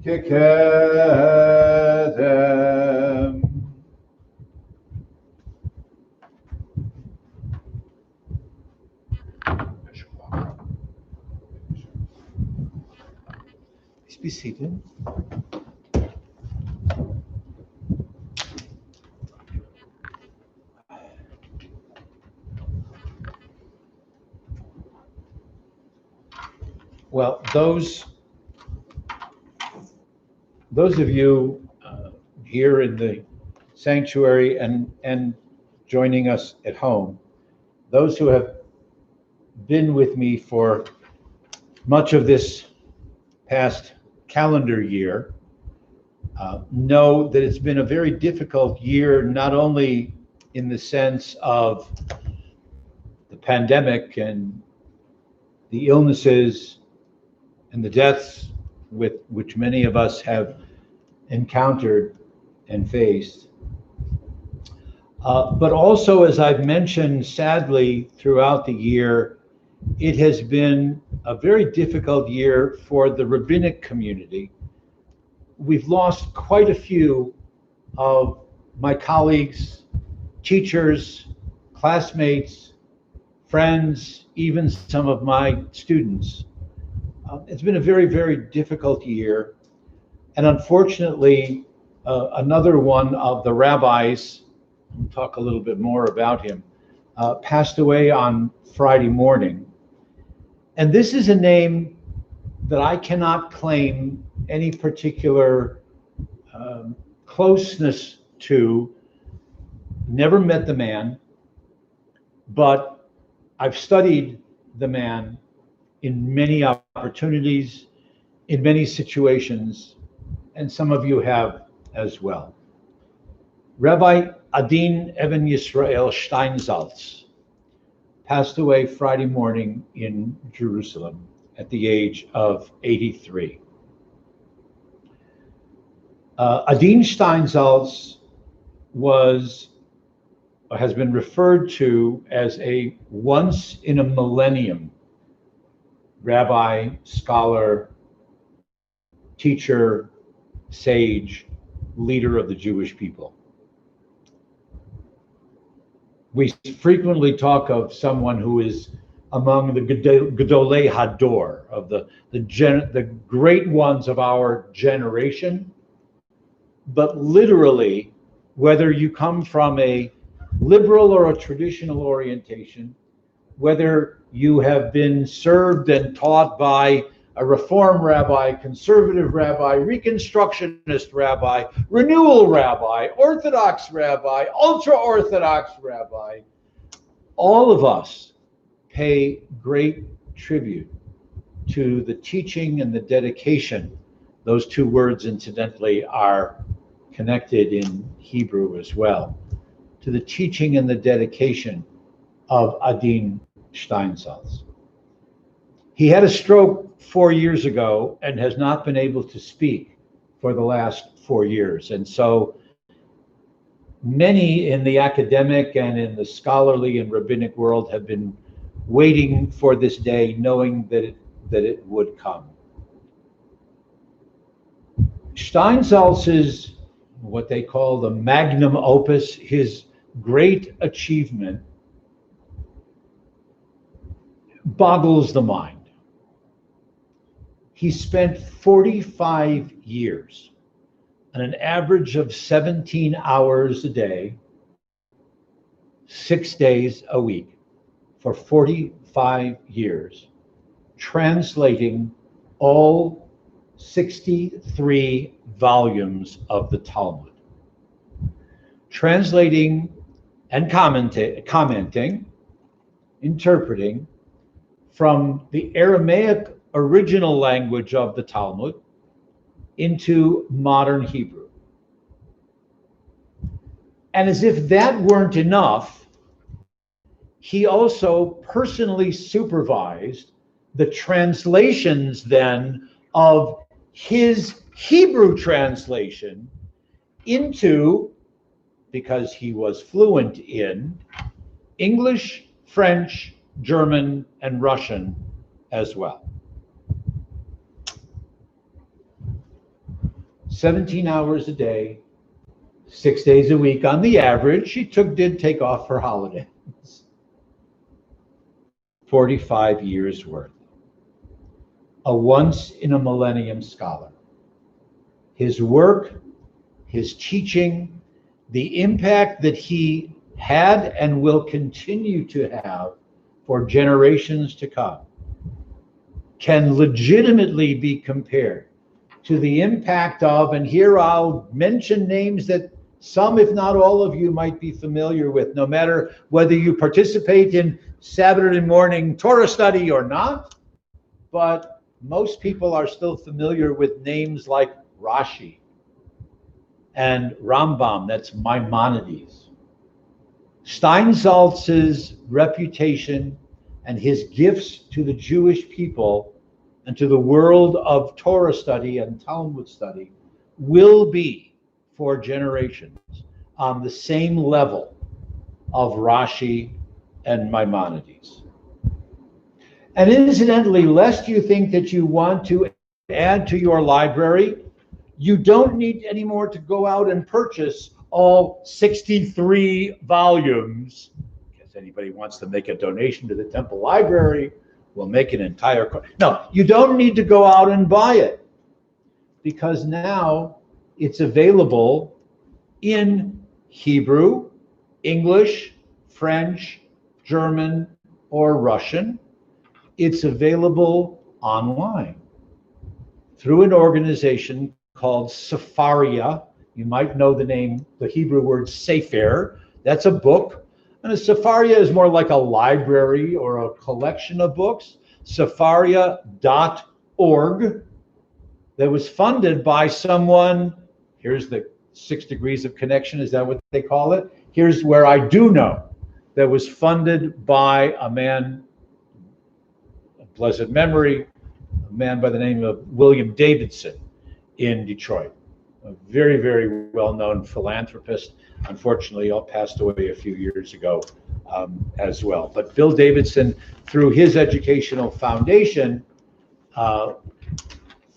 Kekedem. Be seated. Well, those of you here in the sanctuary and joining us at home, those who have been with me for much of this past calendar year know that it's been a very difficult year, not only in the sense of the pandemic and the illnesses and the deaths with which many of us have encountered and faced, but also, as I've mentioned, sadly, throughout the year, it has been a very difficult year for the rabbinic community. We've lost quite a few of my colleagues, teachers, classmates, friends, even some of my students. It's been a very, very difficult year. And unfortunately, another one of the rabbis, we'll talk a little bit more about him, passed away on Friday morning. And this is a name that I cannot claim any particular closeness to. Never met the man, but I've studied the man in many opportunities, in many situations, and some of you have as well. Rabbi Adin Even Yisrael Steinsaltz passed away Friday morning in Jerusalem at the age of 83. Adin Steinsaltz has been referred to as a once in a millennium rabbi, scholar, teacher, sage, leader of the Jewish people. We frequently talk of someone who is among the Gedolei Hador, of the great ones of our generation. But literally, whether you come from a liberal or a traditional orientation, whether you have been served and taught by a Reform rabbi, conservative rabbi, Reconstructionist rabbi, renewal rabbi, Orthodox rabbi, ultra-Orthodox rabbi, all of us pay great tribute to the teaching and the dedication. Those two words, incidentally, are connected in Hebrew as well, to the teaching and the dedication of Adin Steinsaltz. He had a stroke 4 years ago and has not been able to speak for the last 4 years. And so many in the academic and in the scholarly and rabbinic world have been waiting for this day, knowing that it would come. Steinsaltz's, what they call the magnum opus, his great achievement, boggles the mind. He spent 45 years, on an average of 17 hours a day, 6 days a week, for 45 years, translating all 63 volumes of the Talmud, translating and commenting, interpreting from the Aramaic original language of the Talmud into modern Hebrew. And as if that weren't enough, he also personally supervised the translations then of his Hebrew translation into, because he was fluent in, English, French, German, and Russian as well. 17 hours a day, 6 days a week on the average. She did take off for holidays. 45 years worth. A once in a millennium scholar. His work, his teaching, the impact that he had and will continue to have for generations to come can legitimately be compared to the impact of, and here I'll mention names that some, if not all of you, might be familiar with, no matter whether you participate in Saturday morning Torah study or not, but most people are still familiar with names like Rashi and Rambam, that's Maimonides. Steinsaltz's reputation and his gifts to the Jewish people and to the world of Torah study and Talmud study will be for generations on the same level of Rashi and Maimonides. And incidentally, lest you think that you want to add to your library, you don't need anymore to go out and purchase all 63 volumes. If anybody wants to make a donation to the temple library, we'll make an entire. No, you don't need to go out and buy it, because now it's available in Hebrew, English, French, German, or Russian. It's available online through an organization called Sefaria. You might know the name, the Hebrew word Sefer. That's a book. And a Sefaria is more like a library or a collection of books. Sefaria.org. That was funded by someone. Here's the 6 degrees of connection. Is that what they call it? Here's where I do know. That was funded by a man, of blessed memory, a man by the name of William Davidson in Detroit. A very, very well-known philanthropist. Unfortunately, all passed away a few years ago as well. But Bill Davidson, through his educational foundation,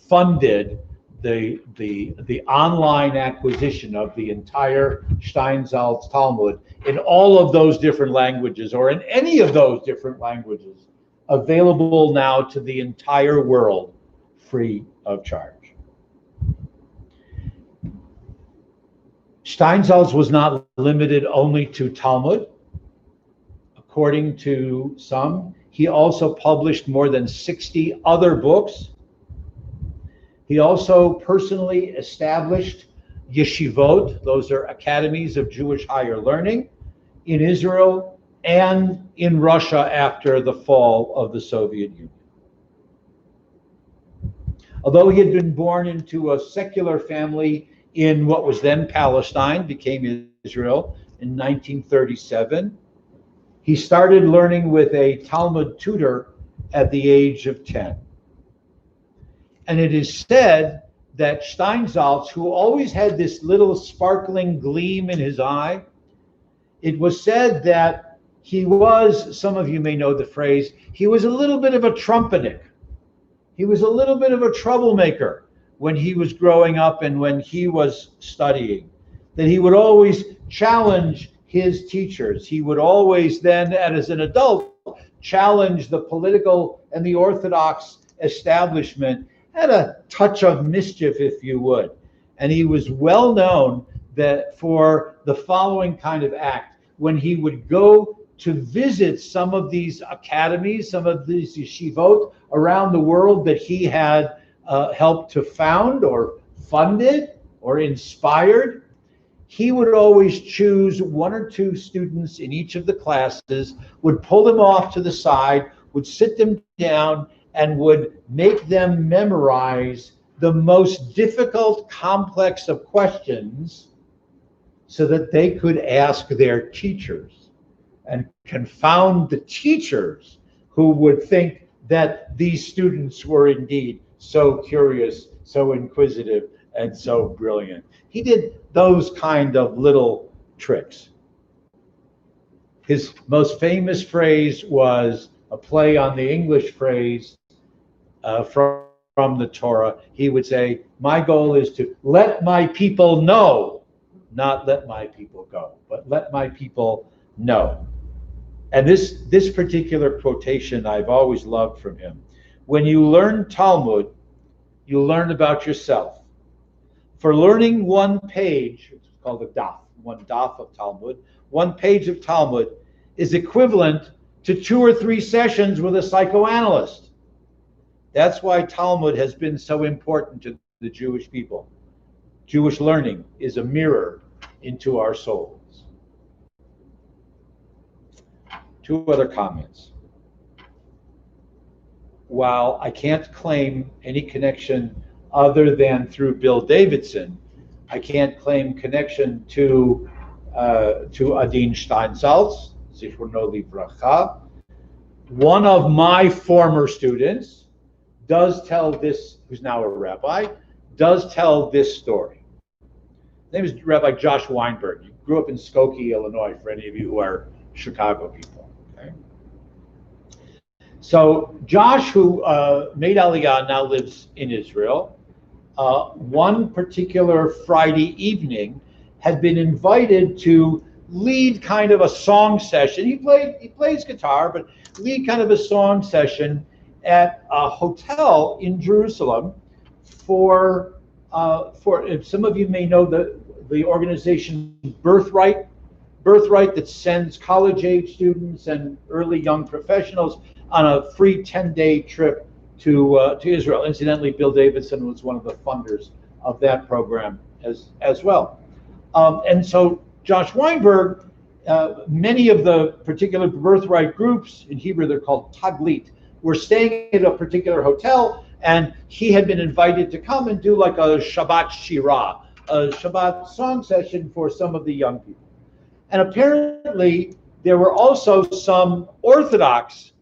funded the online acquisition of the entire Steinsaltz Talmud in all of those different languages, or in any of those different languages, available now to the entire world, free of charge. Steinsaltz was not limited only to Talmud. According to some, he also published more than 60 other books. He also personally established yeshivot, those are academies of Jewish higher learning, in Israel and in Russia after the fall of the Soviet Union. Although he had been born into a secular family in what was then Palestine, became Israel in 1937, he started learning with a Talmud tutor at the age of 10. And it is said that Steinsaltz, who always had this little sparkling gleam in his eye, it was said that he was, some of you may know the phrase, he was a little bit of a trumpetnik. He was a little bit of a troublemaker when he was growing up and when he was studying, that he would always challenge his teachers. He would always then, as an adult, challenge the political and the Orthodox establishment, had a touch of mischief, if you would. And he was well known that for the following kind of act: when he would go to visit some of these academies, some of these yeshivot around the world that he had helped to found or funded or inspired, he would always choose 1 or 2 students in each of the classes, would pull them off to the side, would sit them down, and would make them memorize the most difficult, complex of questions so that they could ask their teachers, and confound the teachers who would think that these students were indeed so curious, so inquisitive, and so brilliant. He did those kind of little tricks. His most famous phrase was a play on the English phrase from the Torah. He would say, "My goal is to let my people know," not "let my people go," but "let my people know." And this particular quotation I've always loved from him. When you learn Talmud, you learn about yourself. For learning one page, it's called a daf, one daf of Talmud, one page of Talmud is equivalent to 2 or 3 sessions with a psychoanalyst. That's why Talmud has been so important to the Jewish people. Jewish learning is a mirror into our souls. 2 other comments. While I can't claim any connection other than through Bill Davidson, I can't claim connection to Adin Steinsaltz, Zichrono Livracha. One of my former students does tell this, who's now a rabbi, does tell this story. His name is Rabbi Josh Weinberg. He grew up in Skokie, Illinois, for any of you who are Chicago people. Okay? So Josh, who made Aliyah, now lives in Israel, one particular Friday evening had been invited to lead kind of a song session. He plays guitar, but lead kind of a song session at a hotel in Jerusalem for if some of you may know the organization Birthright that sends college-age students and early young professionals on a free 10-day trip to Israel. Incidentally, Bill Davidson was one of the funders of that program as well. And so Josh Weinberg, many of the particular Birthright groups, in Hebrew they're called Taglit, were staying at a particular hotel, and he had been invited to come and do like a Shabbat Shirah, a Shabbat song session for some of the young people. And apparently there were also some Orthodox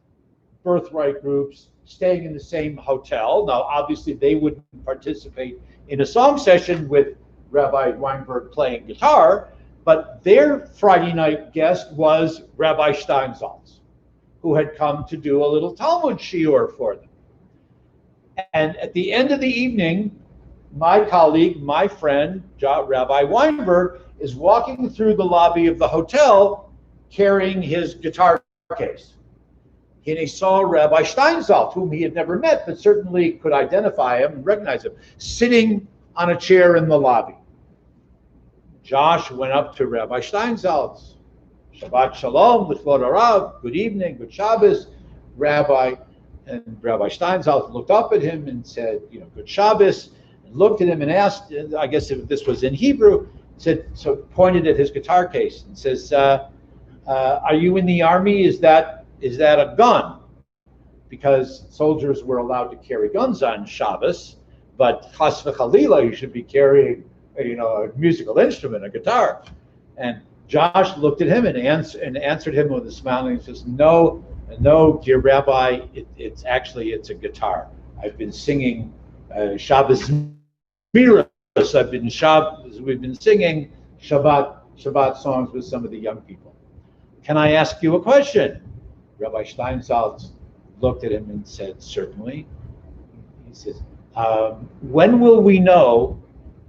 Birthright groups staying in the same hotel. Now, obviously they wouldn't participate in a song session with Rabbi Weinberg playing guitar, but their Friday night guest was Rabbi Steinsaltz, who had come to do a little Talmud shiur for them. And at the end of the evening, my colleague, my friend, Rabbi Weinberg, is walking through the lobby of the hotel carrying his guitar case. And he saw Rabbi Steinsaltz, whom he had never met, but certainly could identify him and recognize him, sitting on a chair in the lobby. Josh went up to Rabbi Steinsaltz. Shabbat Shalom, L'chvod Harav, good evening, good Shabbos, Rabbi. And Rabbi Steinsaltz looked up at him and said, good Shabbos, and looked at him and asked, I guess if this was in Hebrew, pointed at his guitar case and says, are you in the army? Is that a gun? Because soldiers were allowed to carry guns on Shabbos, but chas v'chalila, you should be carrying a musical instrument, a guitar. And Josh looked at him and answered him with a smile, and he says, no, dear Rabbi, it's a guitar. I've been singing Shabbos Miras. We've been singing Shabbat songs with some of the young people. Can I ask you a question? Rabbi Steinsaltz looked at him and said, certainly. He says, when will we know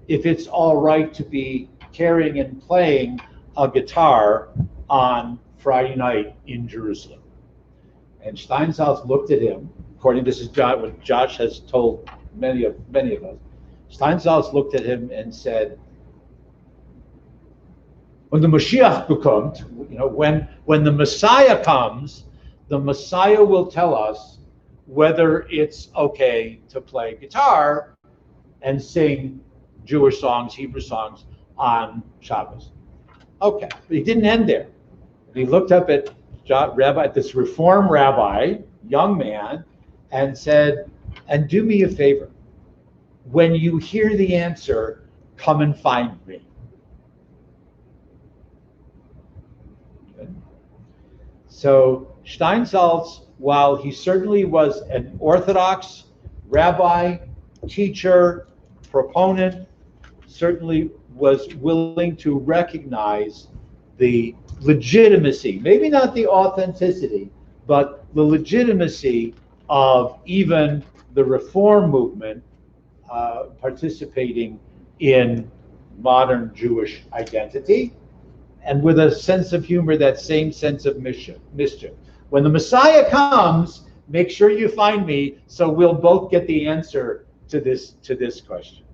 if it's all right to be carrying and playing a guitar on Friday night in Jerusalem? And Steinsaltz looked at him, according to this is what Josh has told many of us. Steinsaltz looked at him and said, when the Mashiach becomes, when the Messiah comes, the Messiah will tell us whether it's okay to play guitar and sing Jewish songs, Hebrew songs on Shabbos. Okay, but he didn't end there. He looked up at this Reform rabbi, young man, and said, and do me a favor. When you hear the answer, come and find me. Good. So Steinsaltz, while he certainly was an Orthodox rabbi, teacher, proponent, certainly was willing to recognize the legitimacy, maybe not the authenticity, but the legitimacy of even the Reform movement participating in modern Jewish identity, and with a sense of humor, that same sense of mischief. When the Messiah comes, make sure you find me so we'll both get the answer to this question.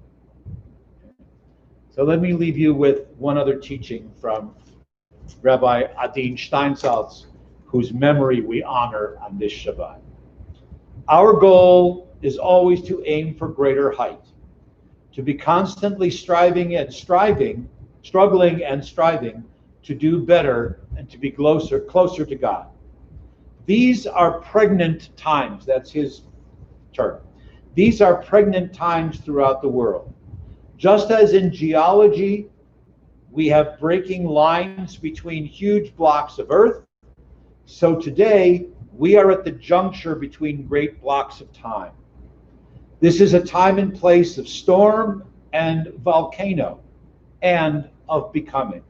So let me leave you with one other teaching from Rabbi Adin Steinsaltz, whose memory we honor on this Shabbat. Our goal is always to aim for greater height, to be constantly struggling and striving to do better and to be closer to God. These are pregnant times. That's his term. These are pregnant times throughout the world. Just as in geology, we have breaking lines between huge blocks of earth, so today we are at the juncture between great blocks of time. This is a time and place of storm and volcano and of becoming.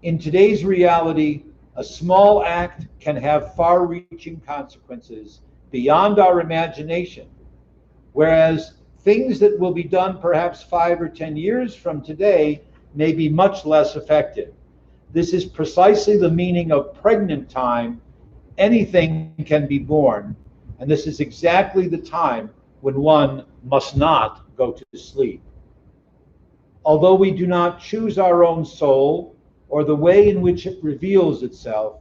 In today's reality, a small act can have far-reaching consequences beyond our imagination, whereas things that will be done perhaps 5 or 10 years from today may be much less effective. This is precisely the meaning of pregnant time. Anything can be born, and this is exactly the time when one must not go to sleep. Although we do not choose our own soul or the way in which it reveals itself,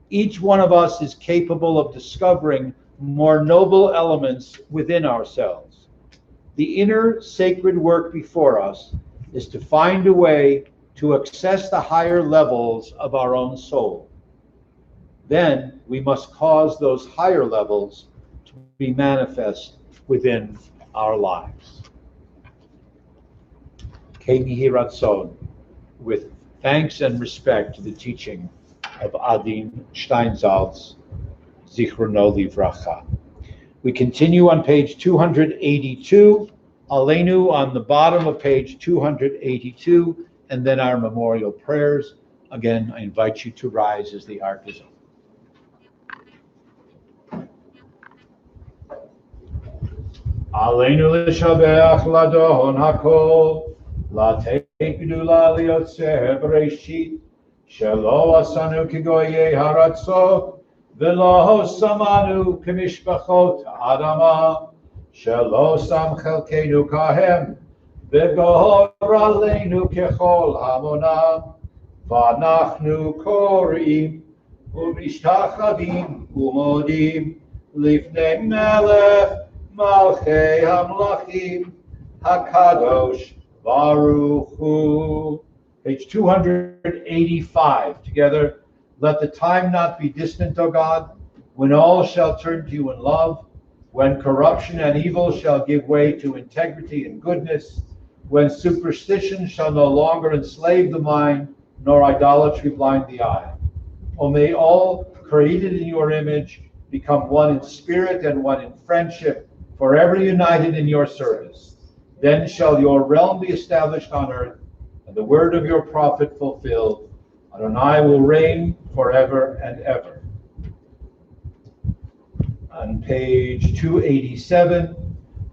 each one of us is capable of discovering more noble elements within ourselves. The inner sacred work before us is to find a way to access the higher levels of our own soul. Then we must cause those higher levels to be manifest within our lives. Kei mihi ratzon, with thanks and respect to the teaching of Adin Steinsaltz, Zichrono Livracha. We continue on page 282, Aleinu on the bottom of page 282, and then our memorial prayers. Again, I invite you to rise as the art is over. Aleinu l'shabeach ladon hakol, latei gdula liyotzeh bereshit, shelo asanu kigoyei haratzot, v'lo samanu k'mishpachot adama, shelo sam chelkeinu kahem, v'gor aleinu kechol hamonam, v'anachnu korim, u'mishtachavim u'modim, lifnei melech, Malchei Hamlachim Hakadosh Baruch Hu. Page 285. Together, let the time not be distant, O God, when all shall turn to you in love, when corruption and evil shall give way to integrity and goodness, when superstition shall no longer enslave the mind, nor idolatry blind the eye. O may all created in your image become one in spirit and one in friendship, forever united in your service. Then shall your realm be established on earth, and the word of your prophet fulfilled. Adonai will reign forever and ever. On page 287,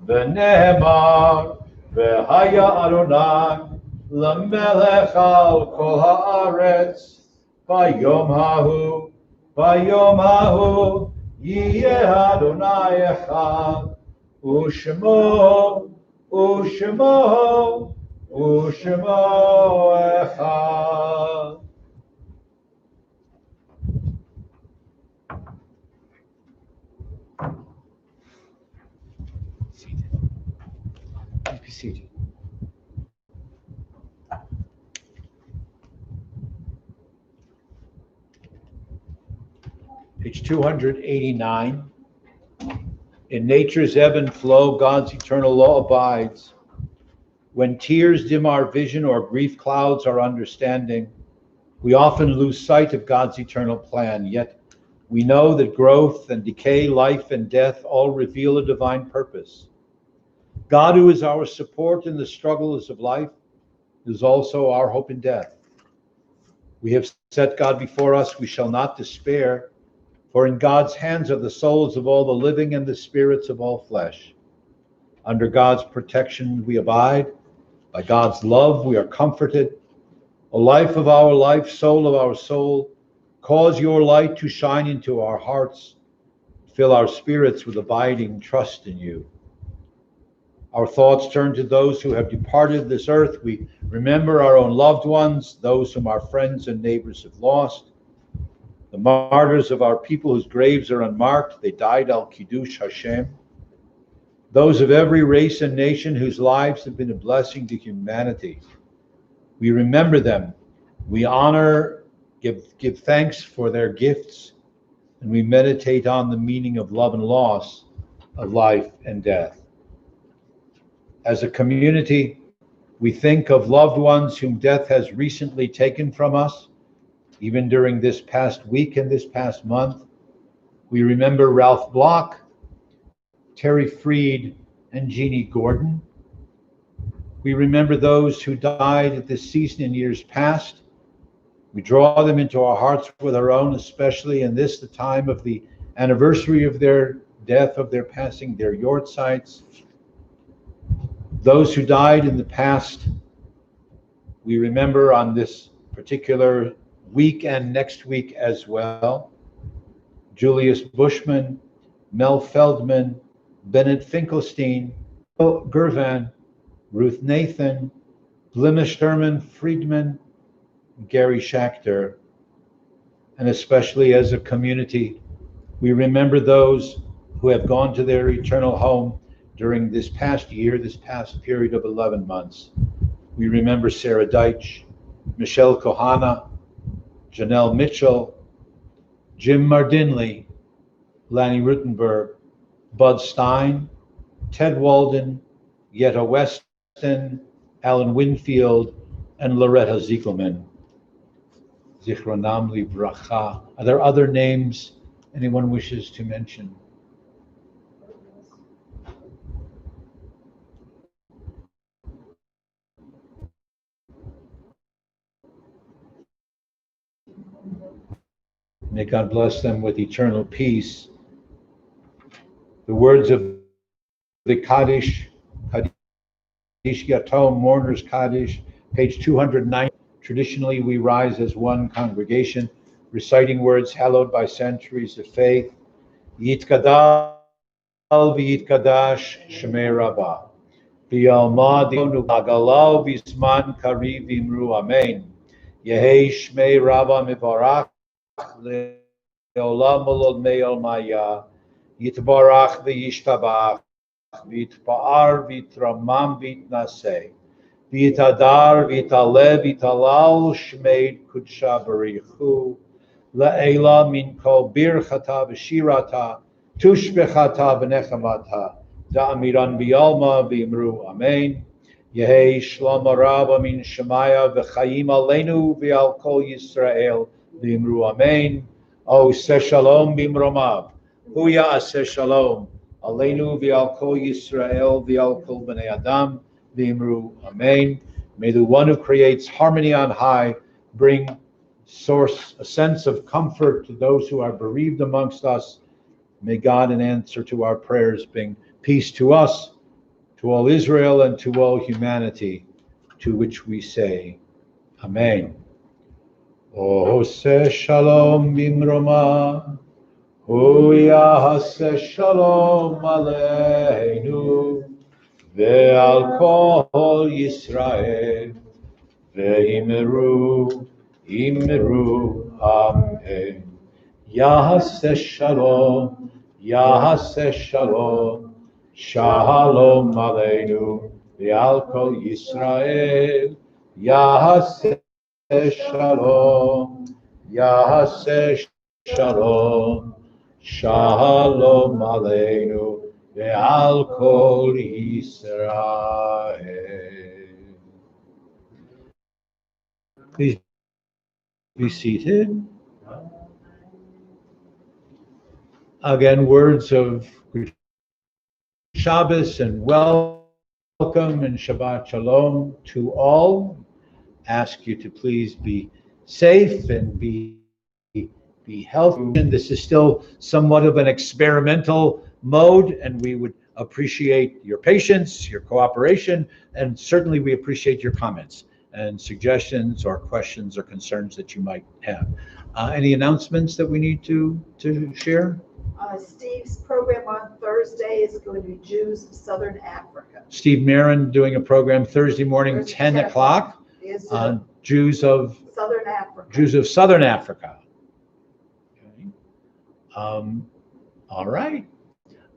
V'nehemar v'haya Adonai l'melech al kol haaretz v'yom hahu yiyeh Adonai echad Ushmo Echad. Be seated. Page 289. In nature's ebb and flow, God's eternal law abides. When tears dim our vision or grief clouds our understanding, we often lose sight of God's eternal plan, yet we know that growth and decay, life and death all reveal a divine purpose. God, who is our support in the struggles of life, is also our hope in death. We have set God before us, we shall not despair, for in God's hands are the souls of all the living and the spirits of all flesh. Under God's protection we abide. By God's love we are comforted. O life of our life, soul of our soul, cause your light to shine into our hearts. Fill our spirits with abiding trust in you. Our thoughts turn to those who have departed this earth. We remember our own loved ones, those whom our friends and neighbors have lost. The martyrs of our people whose graves are unmarked, they died al Kiddush Hashem. Those of every race and nation whose lives have been a blessing to humanity. We remember them. We honor, give thanks for their gifts, and we meditate on the meaning of love and loss, of life and death. As a community, we think of loved ones whom death has recently taken from us. Even during this past week and this past month, we remember Ralph Block, Terry Freed, and Jeannie Gordon. We remember those who died at this season in years past. We draw them into our hearts with our own, especially in this, the time of the anniversary of their death, of their passing, their yortzites. Those who died in the past, we remember on this particular week and next week as well. Julius Bushman, Mel Feldman, Bennett Finkelstein, Bill Gervan, Ruth Nathan, Blimna Sturman Friedman, Gary Schachter, and especially as a community, we remember those who have gone to their eternal home during this past year, this past period of 11 months. We remember Sarah Deitch, Michelle Kohana, Janelle Mitchell, Jim Mardinley, Lanny Rutenberg, Bud Stein, Ted Walden, Yetta Weston, Alan Winfield, and Loretta Ziegelman. Zichronam Livracha. Are there other names anyone wishes to mention? May God bless them with eternal peace. The words of the Kaddish Yatom, Mourners Kaddish, page 209. Traditionally, we rise as one congregation, reciting words hallowed by centuries of faith. Yitkadal v'yitkadash Shemei Rabbah. V'yalma dionu hagalal v'zman kariv v'imru amen. Yehei Shmei Rabbah mivarach le'olam olod me'ol maya. Yitbarach v'yishtabach. V'yitpa'ar v'yitramam v'yitnaseh. V'yitadar v'yitalev v'yitalal Shmei kudsha barichu. La'ela min kol birchata v'shirata. Tushbechata v'nechamata. Da'amiran b'yalma v'imru amen. Yehei shlom rabba min shemaya v'chayim aleinu v'al kol Yisrael v'imru amen. O se shalom b'imromav. Huya aseh shalom. Aleinu v'al kol Yisrael v'al kol b'nei Adam v'imru amen. May the one who creates harmony on high bring a sense of comfort to those who are bereaved amongst us. May God, in answer to our prayers, bring peace to us, to all Israel, and to all humanity, to which we say, Amen. Oseh shalom bimroma, huyaseh shalom aleinu, ve'al kol Yisrael, ve'imru, amen. Yahaseh shalom, Yahaseh shalom, shalom aleinu, ve'al kol Yisrael, Yahaseh shalom, Yahaseh shalom, shalom aleinu, ve'al kol Yisrael. Please be seated. Again, words of Shabbos and welcome and Shabbat Shalom to all. Ask you to please be safe and be healthy. And this is still somewhat of an experimental mode, and we would appreciate your patience, your cooperation, and certainly we appreciate your comments and suggestions or questions or concerns that you might have. Any announcements that we need to share? Steve's program on Thursday is going to be Jews of Southern Africa. Steve Marin doing a program Thursday morning, 10 o'clock, on Jews of Southern Africa. Jews of Southern Africa. Okay. All right.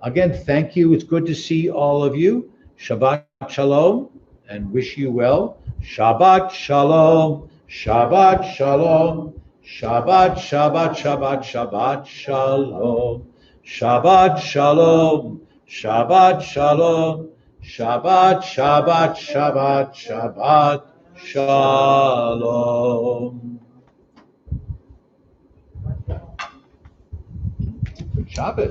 Again, thank you. It's good to see all of you. Shabbat Shalom, and wish you well. Shabbat Shalom, Shabbat Shalom, Shabbat, Shabbat, Shabbat, Shabbat Shalom, Shabbat Shalom, Shabbat Shalom, Shabbat, Shabbat, Shabbat, Shabbat Shalom. Good Shabbos.